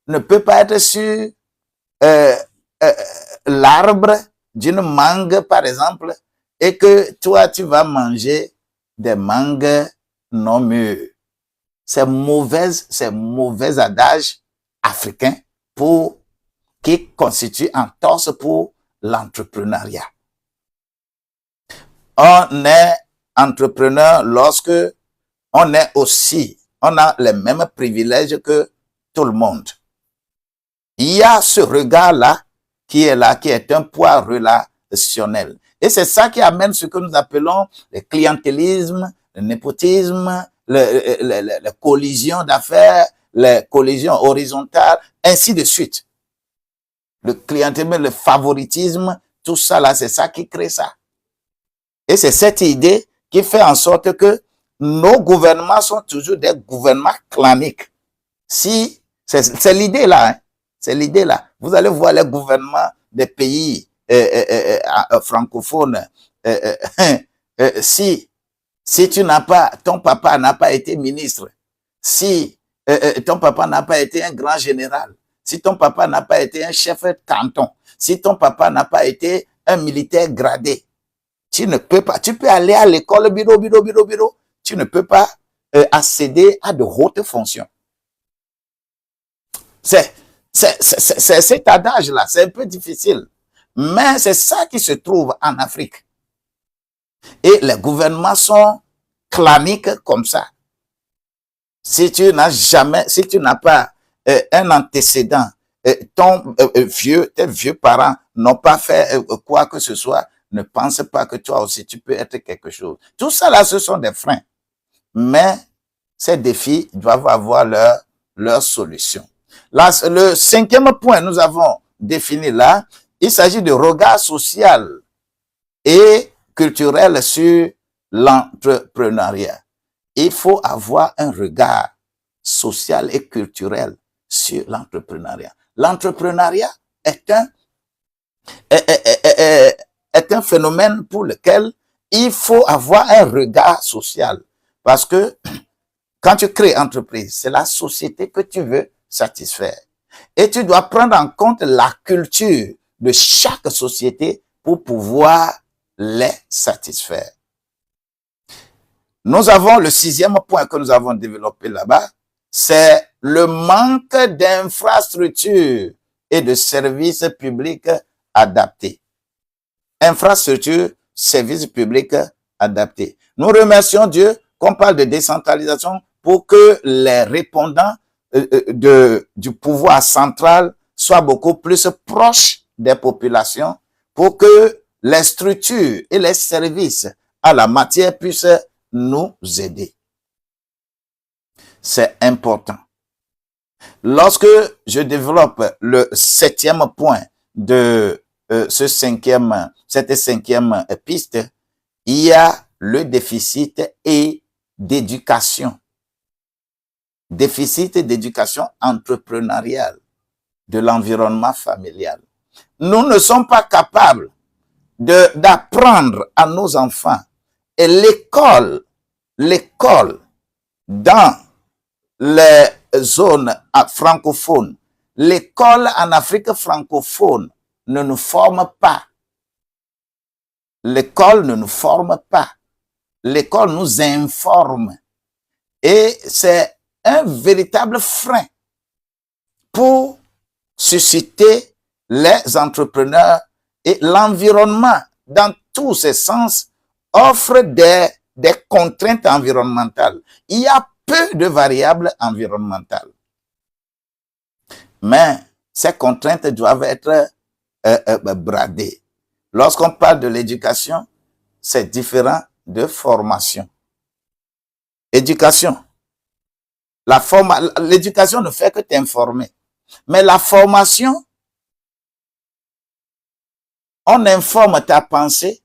ne peut pas être sur euh, euh, l'arbre d'une mangue, par exemple, et que toi, tu vas manger des mangues non mûres. C'est mauvais adage africain pour, qui constitue un torse pour l'entrepreneuriat. On est entrepreneur lorsque on est aussi, on a les mêmes privilèges que tout le monde. Il y a ce regard-là, qui est un poids relationnel. Et c'est ça qui amène ce que nous appelons le clientélisme, le népotisme, les collisions d'affaires, les collisions horizontales, ainsi de suite. Le clientélisme, le favoritisme, tout ça là, c'est ça qui crée ça. Et c'est cette idée qui fait en sorte que nos gouvernements sont toujours des gouvernements claniques. Si, c'est l'idée là, hein. C'est l'idée là. Vous allez voir les gouvernements des pays francophones. Si tu n'as pas, ton papa n'a pas été ministre, si ton papa n'a pas été un grand général, si ton papa n'a pas été un chef de canton, si ton papa n'a pas été un militaire gradé, tu ne peux pas. Tu peux aller à l'école, bureau. Tu ne peux pas accéder à de hautes fonctions. C'est cet adage-là, c'est un peu difficile. Mais c'est ça qui se trouve en Afrique. Et les gouvernements sont claniques comme ça. Si tu n'as pas un antécédent, tes vieux parents n'ont pas fait quoi que ce soit, ne pense pas que toi aussi tu peux être quelque chose. Tout ça là, ce sont des freins. Mais ces défis doivent avoir leur solution. Là, le cinquième point, nous avons défini là, il s'agit de regard social et culturel sur l'entrepreneuriat. Il faut avoir un regard social et culturel sur l'entrepreneuriat. L'entrepreneuriat est un phénomène pour lequel il faut avoir un regard social. Parce que quand tu crées entreprise, c'est la société que tu veux satisfaire. Et tu dois prendre en compte la culture de chaque société pour pouvoir les satisfaire. Nous avons le sixième point que nous avons développé là-bas, c'est le manque d'infrastructures et de services publics adaptés. Infrastructures, services publics adaptés. Nous remercions Dieu qu'on parle de décentralisation pour que les répondants du pouvoir central soient beaucoup plus proches des populations, pour que les structures et les services à la matière puissent nous aider. C'est important. Lorsque je développe le septième point de cette cinquième piste, il y a le déficit d'éducation. Déficit d'éducation entrepreneuriale, de l'environnement familial. Nous ne sommes pas capables d'apprendre à nos enfants. Et l'école dans les zones francophones, l'école en Afrique francophone ne nous forme pas. L'école ne nous forme pas. L'école nous informe. Et c'est un véritable frein pour susciter les entrepreneurs, et l'environnement dans tous ses sens offre des contraintes environnementales. Il y a peu de variables environnementales. Mais ces contraintes doivent être bradées. Lorsqu'on parle de l'éducation, c'est différent de formation. Éducation. L'éducation ne fait que t'informer. Mais la formation, on informe ta pensée,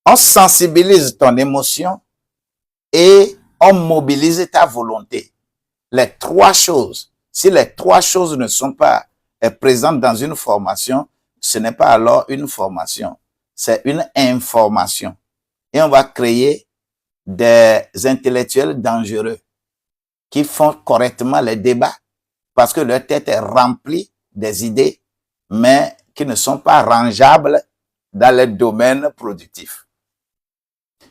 on sensibilise ton émotion et on mobilise ta volonté. Les trois choses, si les trois choses ne sont pas présentes dans une formation, ce n'est pas alors une formation, c'est une information. Et on va créer des intellectuels dangereux qui font correctement les débats parce que leur tête est remplie des idées, mais qui ne sont pas rangeables dans les domaines productifs.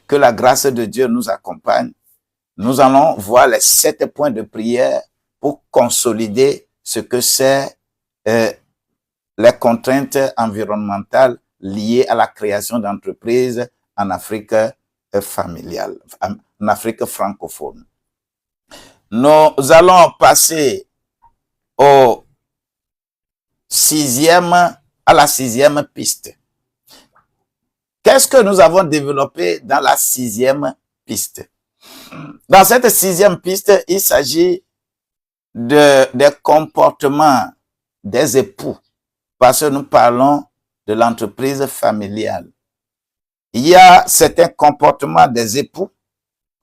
Que la grâce de Dieu nous accompagne. Nous allons voir les 7 points de prière pour consolider ce que c'est les contraintes environnementales liées à la création d'entreprises en Afrique familiale, en Afrique francophone. Nous allons passer à la sixième piste. Qu'est-ce que nous avons développé dans la sixième piste? Dans cette sixième piste, il s'agit des comportements des époux, parce que nous parlons de l'entreprise familiale. Il y a certains comportements des époux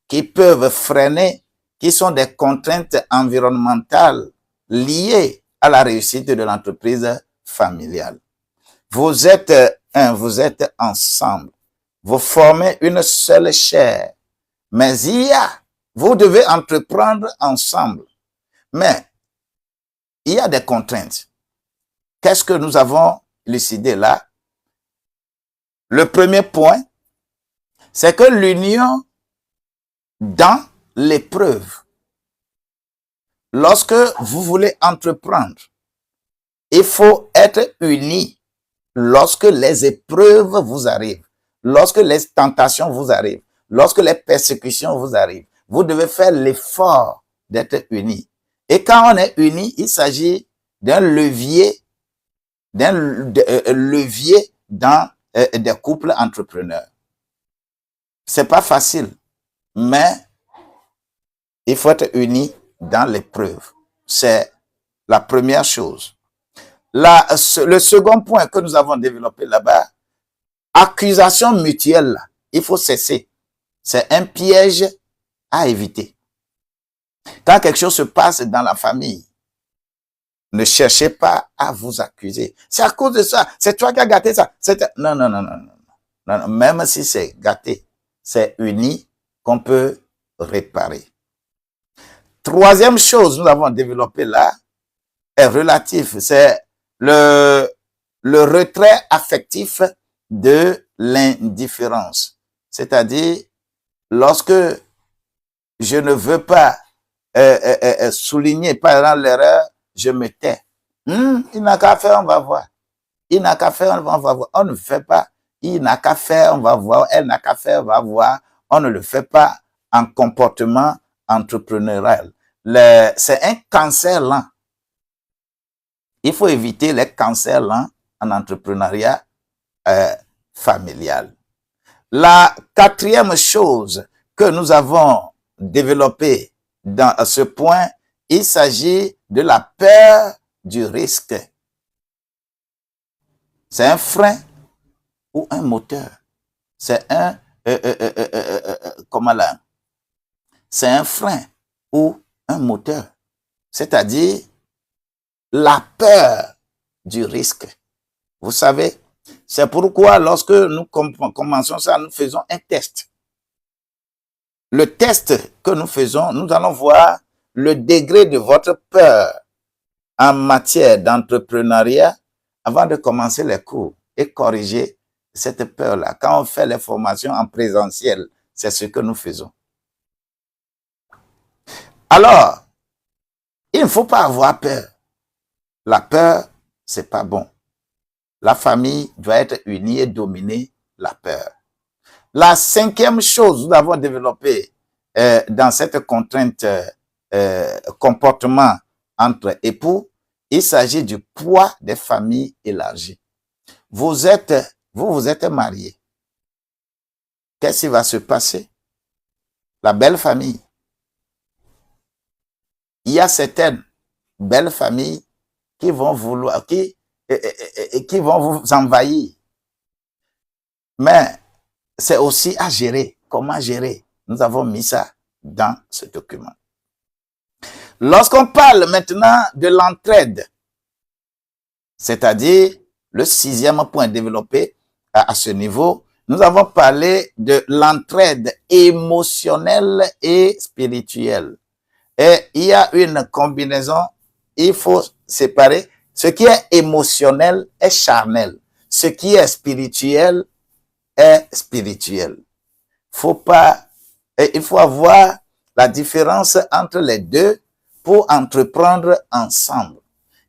qui peuvent freiner, qui sont des contraintes environnementales liées à la réussite de l'entreprise familiale. Vous êtes ensemble, vous formez une seule chair, mais vous devez entreprendre ensemble. Mais il y a des contraintes. Qu'est-ce que nous avons élucidé là? Le premier point, c'est que l'union dans l'épreuve. Lorsque vous voulez entreprendre, il faut être unis lorsque les épreuves vous arrivent, lorsque les tentations vous arrivent, lorsque les persécutions vous arrivent. Vous devez faire l'effort d'être unis. Et quand on est unis, il s'agit d'un levier dans des couples entrepreneurs. C'est pas facile, mais il faut être unis dans l'épreuve. C'est la première chose. Le second point que nous avons développé là-bas, accusation mutuelle, il faut cesser. C'est un piège à éviter. Quand quelque chose se passe dans la famille, ne cherchez pas à vous accuser. C'est à cause de ça. C'est toi qui as gâté ça. Non. Même si c'est gâté, c'est uni qu'on peut réparer. Troisième chose, nous avons développé là, est relatif. C'est le retrait affectif de l'indifférence. C'est-à-dire, lorsque je ne veux pas souligner, par exemple, l'erreur, je me tais. Il n'a qu'à faire, on va voir. Il n'a qu'à faire, on va voir. On ne fait pas. Il n'a qu'à faire, on va voir. Elle n'a qu'à faire, on va voir. On ne le fait pas en comportement entrepreneurial. C'est un cancer lent. Il faut éviter les cancers lents en entrepreneuriat familial. La quatrième chose que nous avons développée dans ce point, il s'agit de la peur du risque. C'est un frein ou un moteur. C'est un comment là? C'est un frein ou un moteur. C'est-à-dire la peur du risque. Vous savez, c'est pourquoi lorsque nous commençons ça, nous faisons un test. Le test que nous faisons, nous allons voir le degré de votre peur en matière d'entrepreneuriat avant de commencer les cours et corriger cette peur-là. Quand on fait les formations en présentiel, c'est ce que nous faisons. Alors, il ne faut pas avoir peur. La peur, c'est pas bon. La famille doit être unie et dominer la peur. La cinquième chose que nous avons développée dans cette contrainte comportement entre époux, il s'agit du poids des familles élargies. Vous êtes mariés. Qu'est-ce qui va se passer? La belle famille. Il y a certaines belles familles qui vont vouloir, qui vont vous envahir. Mais c'est aussi à gérer. Comment gérer? Nous avons mis ça dans ce document. Lorsqu'on parle maintenant de l'entraide, c'est-à-dire le 6e point développé à ce niveau, nous avons parlé de l'entraide émotionnelle et spirituelle. Et il y a une combinaison, il faut séparer. Ce qui est émotionnel est charnel. Ce qui est spirituel est spirituel. Il faut avoir la différence entre les deux pour entreprendre ensemble.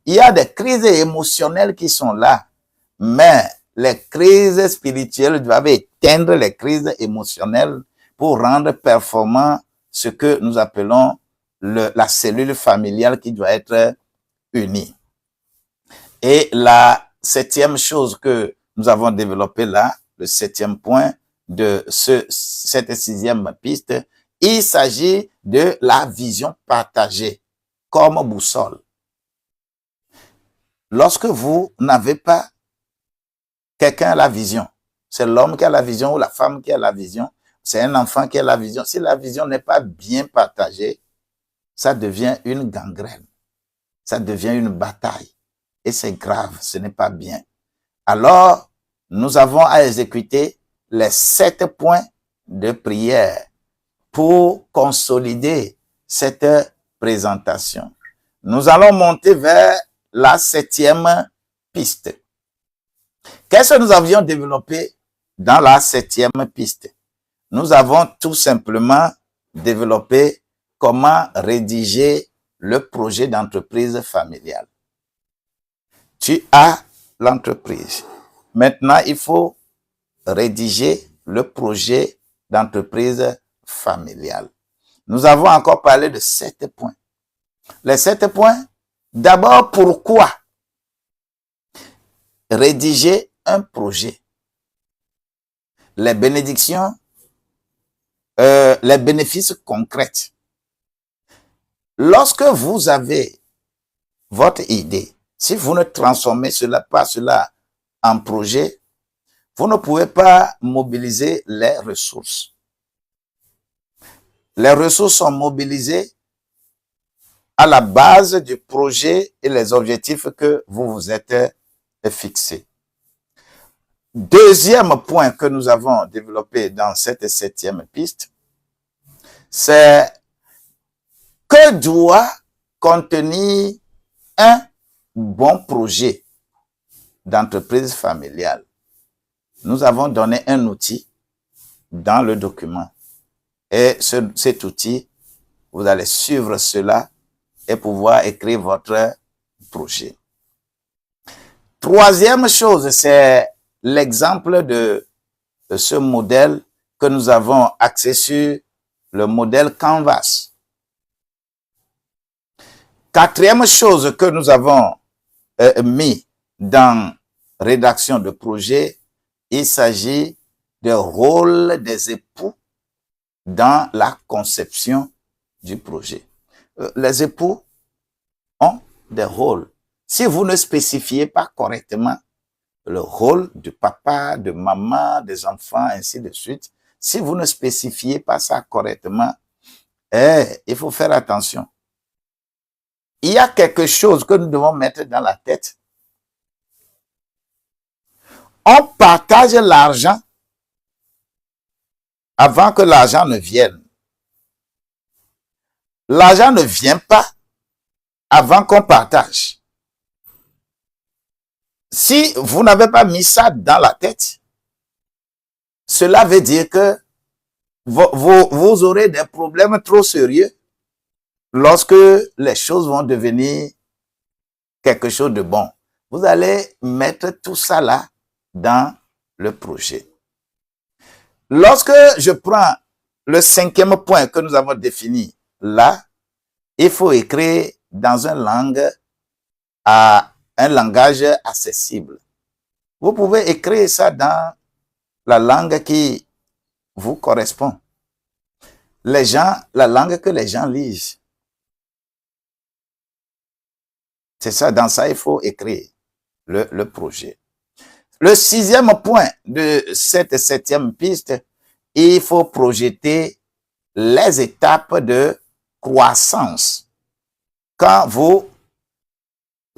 Il y a des crises émotionnelles qui sont là, mais les crises spirituelles doivent éteindre les crises émotionnelles pour rendre performant ce que nous appelons la cellule familiale qui doit être unie. Et la 7e chose que nous avons développée là, le 7e point de cette 6e piste, il s'agit de la vision partagée comme boussole. Lorsque vous n'avez pas quelqu'un a la vision, c'est l'homme qui a la vision ou la femme qui a la vision, c'est un enfant qui a la vision. Si la vision n'est pas bien partagée, ça devient une gangrène, ça devient une bataille. Et c'est grave, ce n'est pas bien. Alors, nous avons à exécuter les 7 points de prière pour consolider cette présentation. Nous allons monter vers la 7e piste. Qu'est-ce que nous avions développé dans la 7e piste? Nous avons tout simplement développé comment rédiger le projet d'entreprise familiale. Tu as l'entreprise. Maintenant, il faut rédiger le projet d'entreprise familiale. Nous avons encore parlé de 7 points. Les 7 points, d'abord, pourquoi rédiger un projet? Les bénédictions, les bénéfices concrets. Lorsque vous avez votre idée, si vous ne transformez pas cela en projet, vous ne pouvez pas mobiliser les ressources. Les ressources sont mobilisées à la base du projet et les objectifs que vous vous êtes fixés. Deuxième point que nous avons développé dans cette 7e piste, c'est que doit contenir un bon projet d'entreprise familiale. Nous avons donné un outil dans le document. Et cet outil, vous allez suivre cela et pouvoir écrire votre projet. Troisième chose, c'est l'exemple de ce modèle que nous avons axé sur le modèle Canvas. Quatrième chose que nous avons mis dans rédaction de projet, il s'agit du rôle des époux dans la conception du projet. Les époux ont des rôles. Si vous ne spécifiez pas correctement le rôle du papa, de maman, des enfants, ainsi de suite, si vous ne spécifiez pas ça correctement, il faut faire attention. Il y a quelque chose que nous devons mettre dans la tête. On partage l'argent avant que l'argent ne vienne. L'argent ne vient pas avant qu'on partage. Si vous n'avez pas mis ça dans la tête, cela veut dire que vous aurez des problèmes trop sérieux lorsque les choses vont devenir quelque chose de bon. Vous allez mettre tout ça là dans le projet. Lorsque je prends le 5e point que nous avons défini là, il faut écrire dans un langage accessible. Vous pouvez écrire ça dans la langue qui vous correspond. La langue que les gens lisent. C'est ça, dans ça, il faut écrire le projet. Le 6e point de cette 7e piste, il faut projeter les étapes de croissance. Quand vous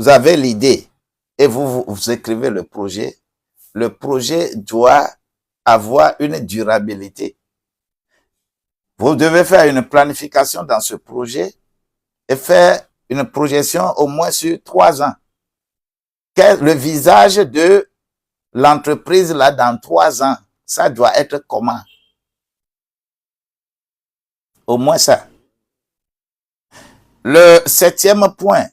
avez l'idée et vous écrivez le projet doit avoir une durabilité. Vous devez faire une planification dans ce projet et faire une projection au moins sur 3 ans. Quel le visage de l'entreprise là dans 3 ans? Ça doit être comment? Au moins ça. Le 7e point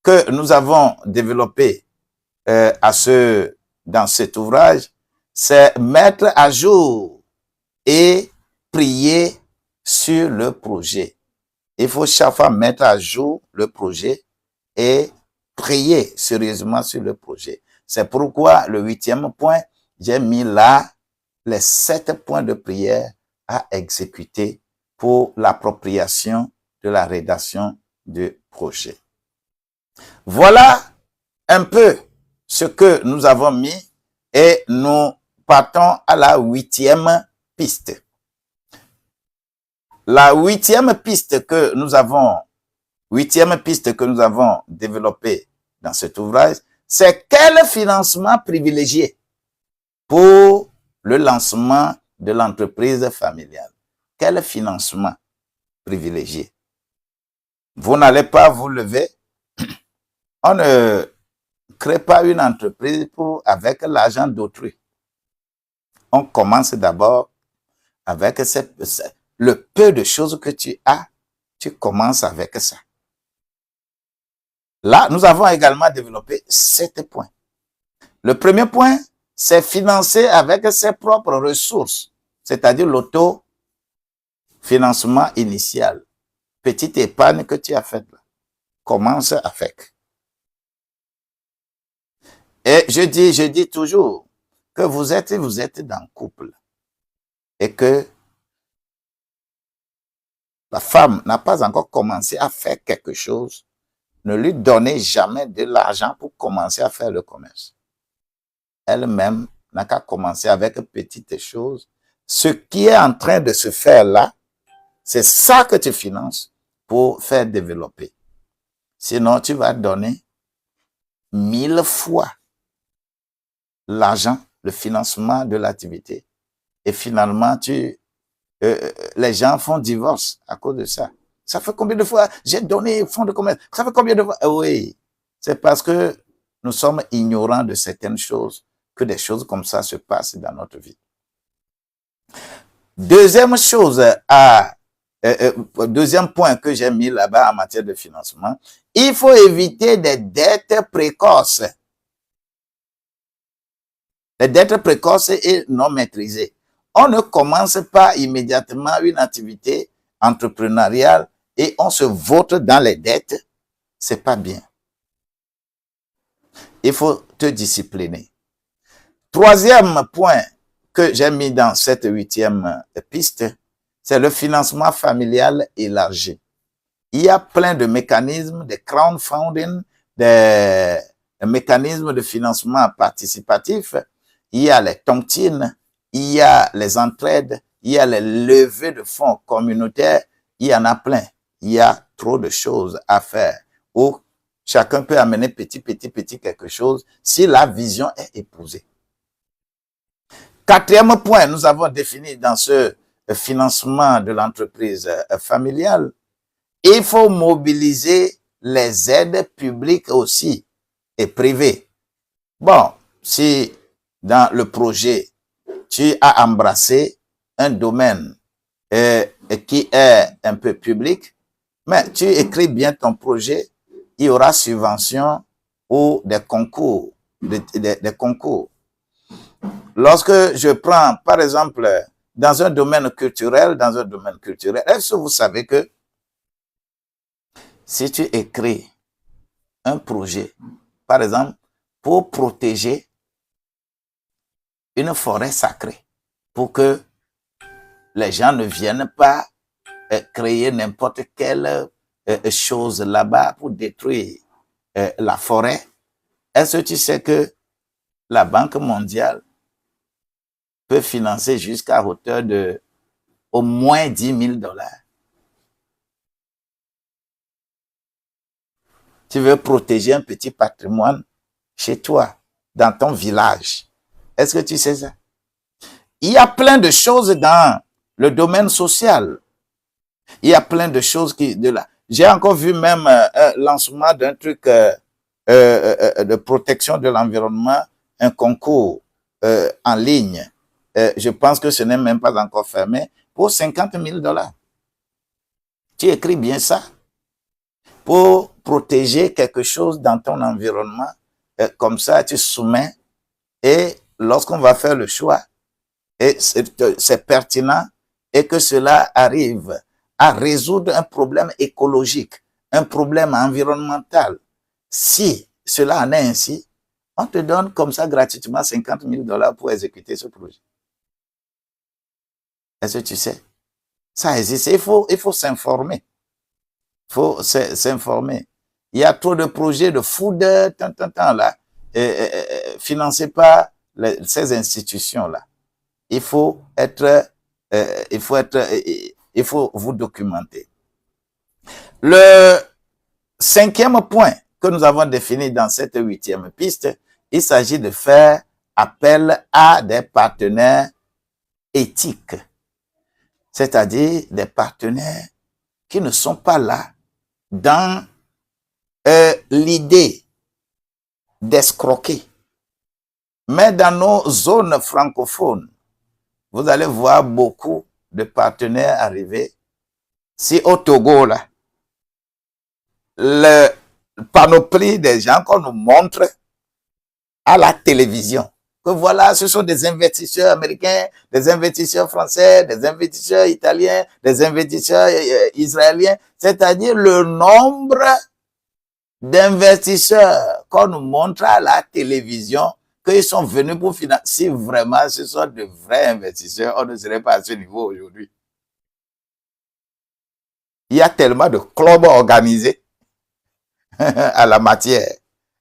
que nous avons développé dans cet ouvrage, c'est mettre à jour et prier sur le projet. Il faut chaque fois mettre à jour le projet et prier sérieusement sur le projet. C'est pourquoi le 8e point, j'ai mis là les 7 points de prière à exécuter pour l'appropriation de la rédaction du projet. Voilà un peu ce que nous avons mis et nous partons à la 8e piste. La 8e piste que nous avons développée dans cet ouvrage, c'est quel financement privilégié pour le lancement de l'entreprise familiale. Quel financement privilégié? Vous n'allez pas vous lever. On ne crée pas une entreprise avec l'argent d'autrui. On commence d'abord avec le peu de choses que tu as, tu commences avec ça. Là, nous avons également développé 7 points. Le premier point, c'est financer avec ses propres ressources, c'est-à-dire l'autofinancement initial. Petite épargne que tu as faite là. Commence avec. Et je dis toujours que vous êtes dans le couple et que la femme n'a pas encore commencé à faire quelque chose. Ne lui donnez jamais de l'argent pour commencer à faire le commerce. Elle-même n'a qu'à commencer avec petites choses. Ce qui est en train de se faire là, c'est ça que tu finances pour faire développer. Sinon, tu vas donner 1000 fois l'argent, le financement de l'activité. Et finalement, les gens font divorce à cause de ça. Ça fait combien de fois j'ai donné fonds de commerce? Ça fait combien de fois? Oui, c'est parce que nous sommes ignorants de certaines choses que des choses comme ça se passent dans notre vie. Deuxième point que j'ai mis là-bas en matière de financement, il faut éviter des dettes précoces. Les dettes précoces et non maîtrisées. On ne commence pas immédiatement une activité entrepreneuriale et on se vautre dans les dettes. C'est pas bien. Il faut te discipliner. Troisième point que j'ai mis dans cette 8e piste, c'est le financement familial élargi. Il y a plein de mécanismes, de crowdfunding, des mécanismes de financement participatif. Il y a les tontines, il y a les entraides, il y a les levées de fonds communautaires, il y en a plein. Il y a trop de choses à faire où chacun peut amener petit quelque chose si la vision est épousée. 4e point, nous avons défini dans ce financement de l'entreprise familiale, il faut mobiliser les aides publiques aussi et privées. Bon, si dans le projet, tu as embrassé un domaine qui est un peu public, mais tu écris bien ton projet, il y aura subvention ou des concours. Des concours. Lorsque je prends, par exemple, dans un domaine culturel, est-ce que vous savez que si tu écris un projet, par exemple, pour protéger une forêt sacrée, pour que les gens ne viennent pas créer n'importe quelle chose là-bas pour détruire la forêt, est-ce que tu sais que la Banque mondiale peut financer jusqu'à hauteur de au moins 10 000 dollars. Tu veux protéger un petit patrimoine chez toi, dans ton village. Est-ce que tu sais ça? Il y a plein de choses dans le domaine social. Il y a plein de choses qui, de là. J'ai encore vu même un lancement d'un truc de protection de l'environnement, un concours en ligne. Je pense que ce n'est même pas encore fermé, pour 50 000 dollars. Tu écris bien ça. Pour protéger quelque chose dans ton environnement, comme ça, tu soumets et lorsqu'on va faire le choix, et c'est pertinent et que cela arrive à résoudre un problème écologique, un problème environnemental. Si cela en est ainsi, on te donne comme ça gratuitement 50 000 dollars pour exécuter ce projet. Est-ce que tu sais? Ça existe. Il faut s'informer. Il faut s'informer. Il y a trop de projets de food, là, financés par ces institutions-là. Il faut vous documenter. Le 5e point que nous avons défini dans cette 8e piste, il s'agit de faire appel à des partenaires éthiques, c'est-à-dire des partenaires qui ne sont pas là dans l'idée d'escroquer. Mais dans nos zones francophones, vous allez voir beaucoup de partenaires arriver. Si au Togo, là, le panoplie des gens qu'on nous montre à la télévision, que voilà, ce sont des investisseurs américains, des investisseurs français, des investisseurs italiens, des investisseurs israéliens, c'est-à-dire le nombre d'investisseurs qu'on nous montre à la télévision, qu'ils sont venus pour financer. Si vraiment ce sont de vrais investisseurs, on ne serait pas à ce niveau aujourd'hui. Il y a tellement de clubs organisés à la matière.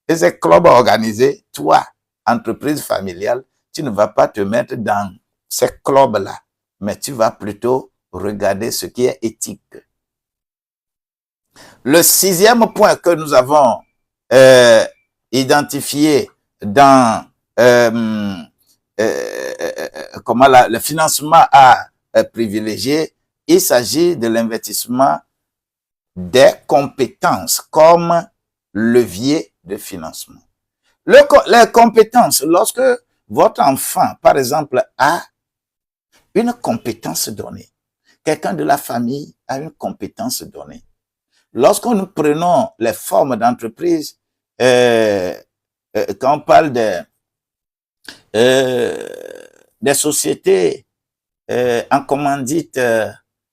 Et ces clubs organisés, toi, entreprise familiale, tu ne vas pas te mettre dans ces clubs-là, mais tu vas plutôt regarder ce qui est éthique. Le 6e point que nous avons identifié dans comment le financement à privilégier, il s'agit de l'investissement des compétences comme levier de financement. Les compétences, lorsque votre enfant, par exemple, a une compétence donnée, quelqu'un de la famille a une compétence donnée. Lorsque nous prenons les formes d'entreprise, quand on parle des sociétés en commandite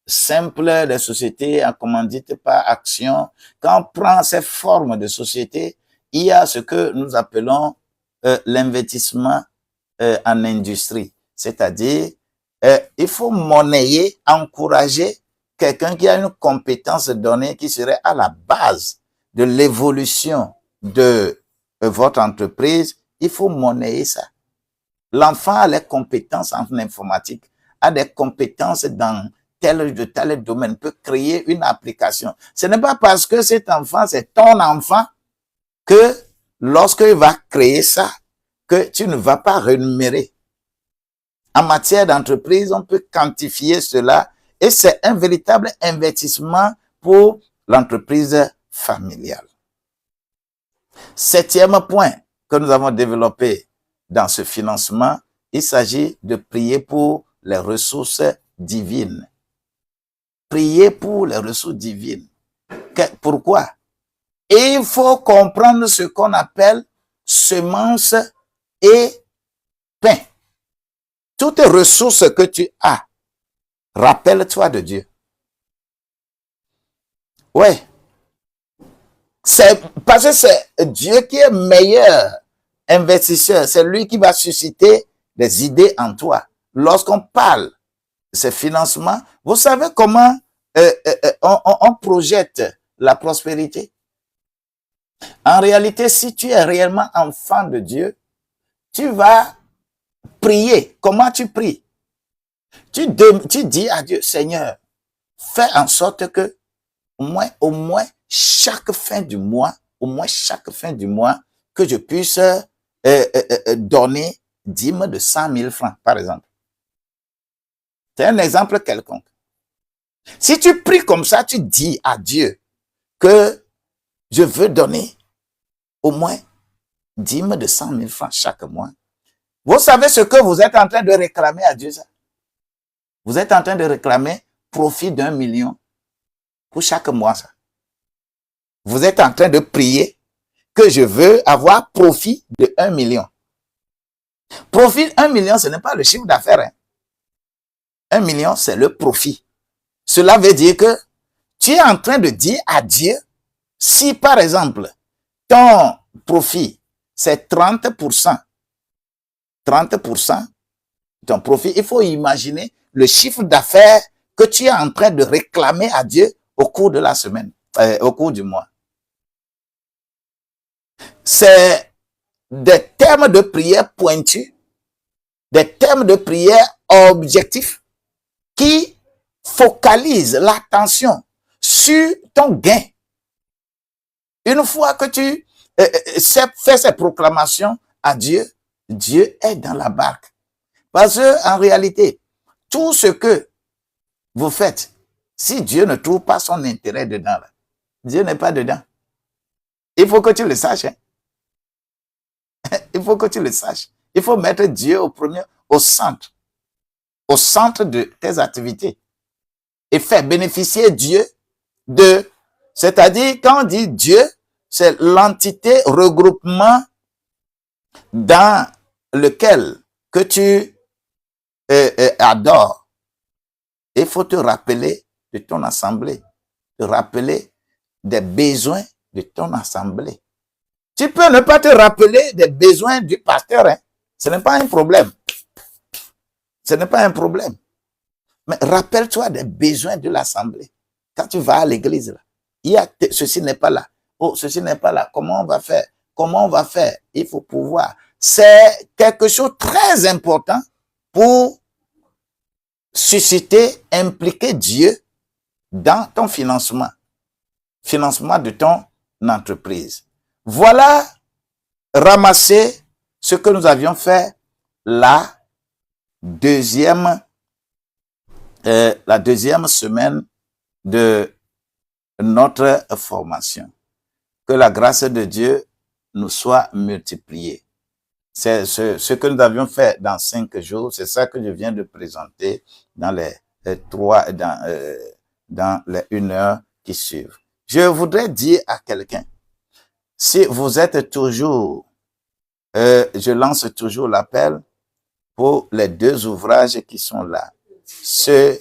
simple, des sociétés en commandite par action, quand on prend ces formes de sociétés, il y a ce que nous appelons l'investissement en industrie. C'est-à-dire, il faut monnayer, encourager quelqu'un qui a une compétence donnée qui serait à la base de l'évolution de votre entreprise. Il faut monnayer ça. L'enfant a les compétences en informatique, a des compétences dans tel domaine, peut créer une application. Ce n'est pas parce que cet enfant, c'est ton enfant, que lorsqu'il va créer ça, que tu ne vas pas rémunérer. En matière d'entreprise, on peut quantifier cela et c'est un véritable investissement pour l'entreprise familiale. 7e point que nous avons développé dans ce financement, il s'agit de prier pour les ressources divines. Prier pour les ressources divines. Pourquoi? Et il faut comprendre ce qu'on appelle semences et pain. Toutes les ressources que tu as, rappelle-toi de Dieu. Ouais. C'est parce que c'est Dieu qui est meilleur investisseur. C'est lui qui va susciter des idées en toi. Lorsqu'on parle de ces financements, vous savez comment on projette la prospérité? En réalité, si tu es réellement enfant de Dieu, tu vas prier. Comment tu pries? Tu dis à Dieu, Seigneur, fais en sorte que au moins chaque fin du mois, que je puisse donner dîme de 100 000 francs, par exemple. C'est un exemple quelconque. Si tu pries comme ça, tu dis à Dieu que je veux donner au moins dîme de 100 000 francs chaque mois. Vous savez ce que vous êtes en train de réclamer à Dieu, ça? Vous êtes en train de réclamer profit d'1 million pour chaque mois, ça. Vous êtes en train de prier que je veux avoir profit de 1 million. Profit 1 million, ce n'est pas le chiffre d'affaires. Hein. 1 million, c'est le profit. Cela veut dire que tu es en train de dire à Dieu, si par exemple, ton profit, c'est 30%, ton profit, il faut imaginer le chiffre d'affaires que tu es en train de réclamer à Dieu au cours de la semaine, au cours du mois. C'est des termes de prière pointus, des termes de prière objectifs qui focalisent l'attention sur ton gain. Une fois que tu fais ces proclamations à Dieu, Dieu est dans la barque. Parce que en réalité, tout ce que vous faites, si Dieu ne trouve pas son intérêt dedans, là, Dieu n'est pas dedans. Il faut que tu le saches. Hein. Il faut que tu le saches. Il faut mettre Dieu au centre de tes activités. Et faire bénéficier Dieu de, c'est-à-dire quand on dit Dieu, c'est l'entité regroupement dans lequel que tu adores. Il faut te rappeler de ton assemblée, te rappeler des besoins de ton assemblée. Tu peux ne pas te rappeler des besoins du pasteur, hein. Ce n'est pas un problème. Ce n'est pas un problème. Mais rappelle-toi des besoins de l'assemblée. Quand tu vas à l'église, là, il y a ceci n'est pas là. Oh, ceci n'est pas là. Comment on va faire? Comment on va faire? Il faut pouvoir. C'est quelque chose de très important pour susciter, impliquer Dieu dans ton financement de ton entreprise. Voilà ramasser ce que nous avions fait la deuxième semaine de notre formation. Que la grâce de Dieu nous soit multipliée. C'est ce que nous avions fait dans 5 jours, c'est ça que je viens de présenter dans les 1 heure qui suivent. Je voudrais dire à quelqu'un, si vous êtes toujours, je lance toujours l'appel pour les 2 ouvrages qui sont là. Ceux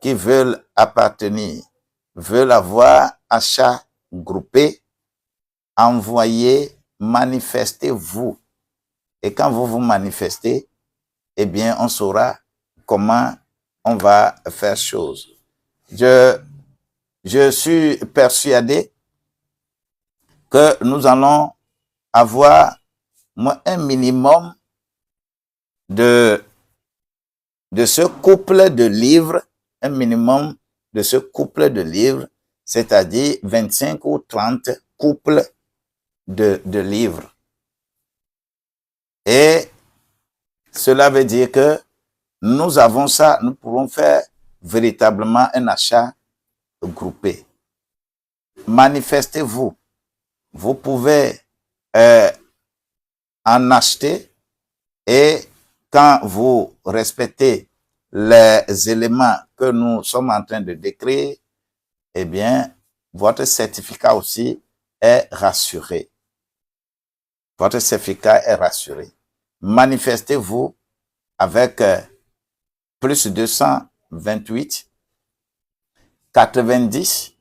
qui veulent appartenir, veulent avoir achat groupé, envoyez, manifestez-vous. Et quand vous vous manifestez, eh bien, on saura comment on va faire chose. Je suis persuadé que nous allons avoir un minimum de ce couple de livres, c'est-à-dire 25 ou 30 couples de livres. Et cela veut dire que nous pourrons faire véritablement un achat groupé. Manifestez-vous. Vous pouvez en acheter et quand vous respectez les éléments que nous sommes en train de décrire, eh bien, votre certificat aussi est rassuré. Votre certificat est rassuré. Manifestez-vous avec plus 228 90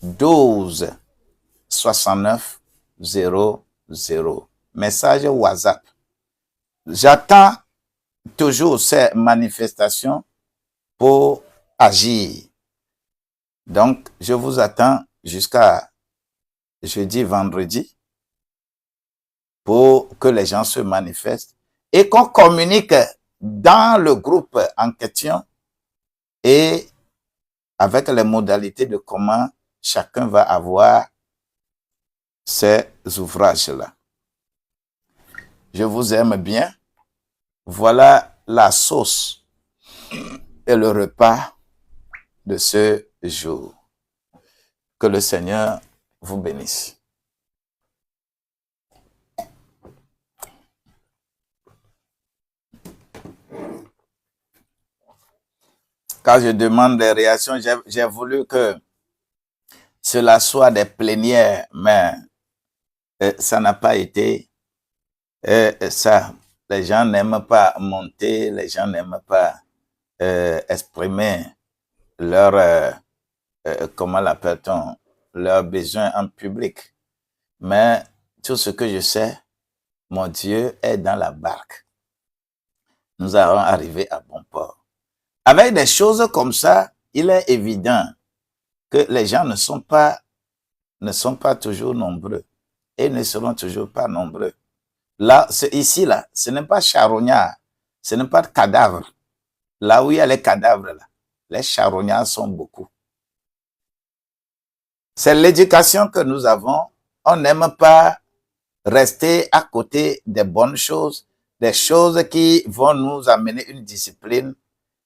12 69 00. Message WhatsApp. J'attends toujours ces manifestations pour agir. Donc, je vous attends jusqu'à jeudi, vendredi pour que les gens se manifestent et qu'on communique dans le groupe en question et avec les modalités de comment chacun va avoir ces ouvrages-là. Je vous aime bien. Voilà la sauce et le repas de ce jour. Que le Seigneur vous bénisse. Quand je demande des réactions, j'ai voulu que cela soit des plénières, mais ça n'a pas été ça. Les gens n'aiment pas monter, les gens n'aiment pas exprimer leur, comment l'appelle-t-on, leurs besoins en public. Mais tout ce que je sais, mon Dieu est dans la barque. Nous allons arriver à bon port. Avec des choses comme ça, il est évident que les gens ne sont pas toujours nombreux et ne seront toujours pas nombreux. Là, ici, là, ce n'est pas charognard, ce n'est pas de cadavre. Là où il y a les cadavres, là, les charognards sont beaucoup. C'est l'éducation que nous avons. On n'aime pas rester à côté des bonnes choses, des choses qui vont nous amener une discipline,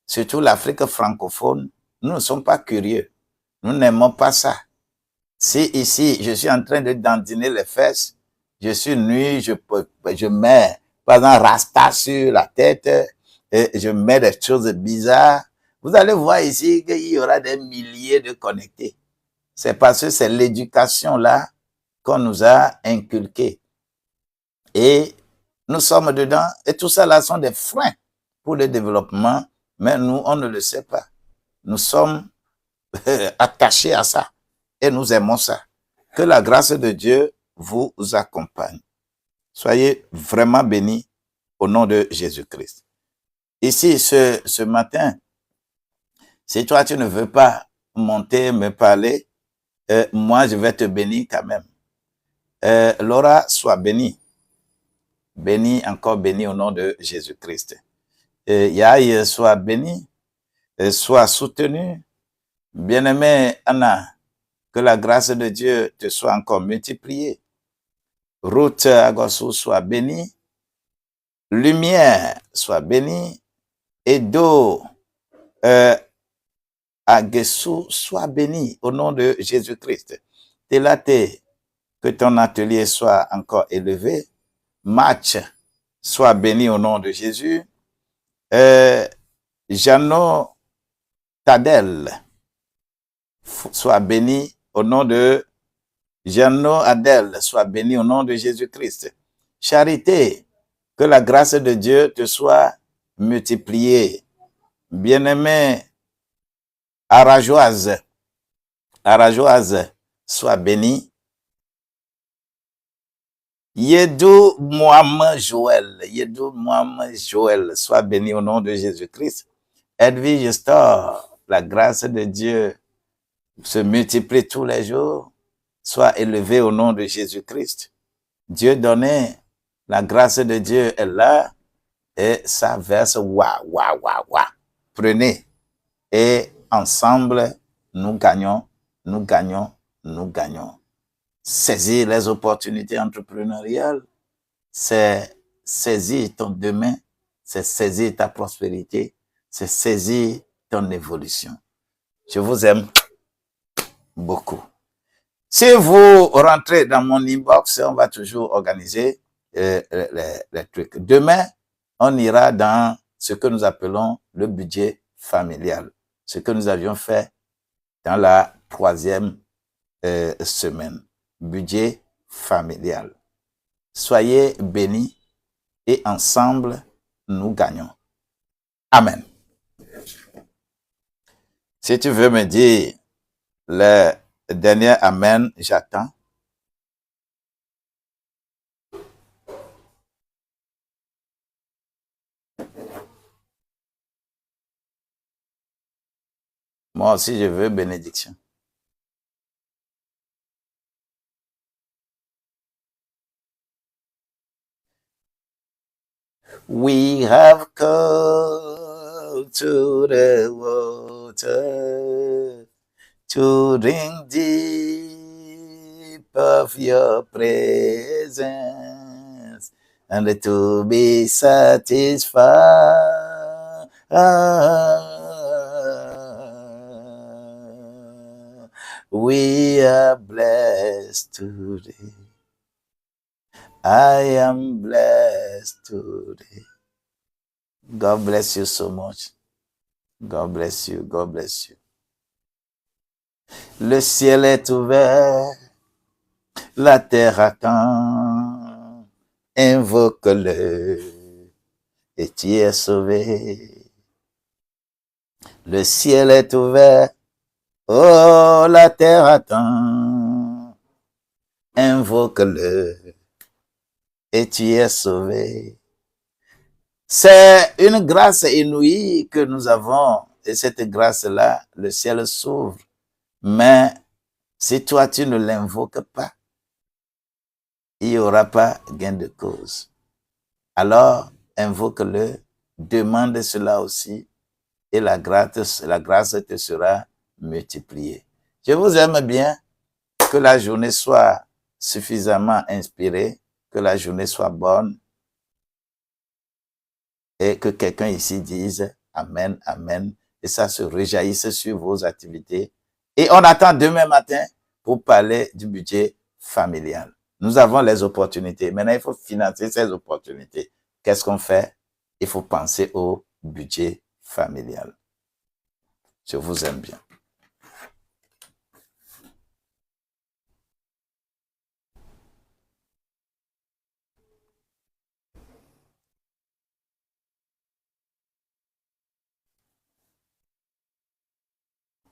surtout l'Afrique francophone. Nous ne sommes pas curieux. Nous n'aimons pas ça. Si ici, je suis en train de dandiner les fesses, je suis nu, je mets, par exemple, rasta sur la tête, et je mets des choses bizarres. Vous allez voir ici qu'il y aura des milliers de connectés. C'est parce que c'est l'éducation là qu'on nous a inculqué. Et nous sommes dedans, et tout ça là sont des freins pour le développement, mais nous, on ne le sait pas. Nous sommes attachés à ça, et nous aimons ça. Que la grâce de Dieu vous accompagne. Soyez vraiment bénis au nom de Jésus-Christ. Ici, ce matin, si toi, tu ne veux pas monter, me parler, moi, je vais te bénir quand même. Laura, sois bénie. Béni, encore béni au nom de Jésus-Christ. Yaï, sois béni, sois soutenu. Bien-aimé Anna, que la grâce de Dieu te soit encore multipliée. Ruth Agossou, sois bénie. Lumière, sois bénie. Edo Aguessou, sois béni au nom de Jésus-Christ. Télate, que ton atelier soit encore élevé. Match, sois béni au nom de Jésus. Jeannot Tadel, sois béni au nom de Jeannot Adel, sois béni au nom de Jésus-Christ. Charité, que la grâce de Dieu te soit multipliée. Bien-aimé Arajoise, sois béni. Yedou Mohamed Joël, sois béni au nom de Jésus-Christ. Edwige Store, la grâce de Dieu se multiplie tous les jours, soit élevé au nom de Jésus-Christ. Dieu donné, la grâce de Dieu est là et ça verse wa. Prenez et ensemble, nous gagnons. Saisir les opportunités entrepreneuriales, c'est saisir ton demain, c'est saisir ta prospérité, c'est saisir ton évolution. Je vous aime beaucoup. Si vous rentrez dans mon inbox, on va toujours organiser les trucs. Demain, on ira dans ce que nous appelons le budget familial, ce que nous avions fait dans la 3e semaine. Budget familial. Soyez bénis et ensemble, nous gagnons. Amen. Si tu veux me dire le dernier Amen, j'attends. Moi aussi, je veux bénédiction. We have come to the water to drink deep of your presence and to be satisfied. We are blessed today. I am blessed today. God bless you so much. God bless you. God bless you. Le ciel est ouvert, la terre attend. Invoque-le et tu es sauvé. Le ciel est ouvert, oh, la terre attend. Invoque-le et tu es sauvé. C'est une grâce inouïe que nous avons, et cette grâce-là, le ciel s'ouvre. Mais si toi, tu ne l'invoques pas, il n'y aura pas gain de cause. Alors, invoque-le, demande cela aussi, et la grâce te sera multipliée. Je vous aime bien, que la journée soit suffisamment inspirée, que la journée soit bonne, et que quelqu'un ici dise Amen, Amen, et ça se réjaillisse sur vos activités. Et on attend demain matin pour parler du budget familial. Nous avons les opportunités. Maintenant, il faut financer ces opportunités. Qu'est-ce qu'on fait? Il faut penser au budget familial. Je vous aime bien.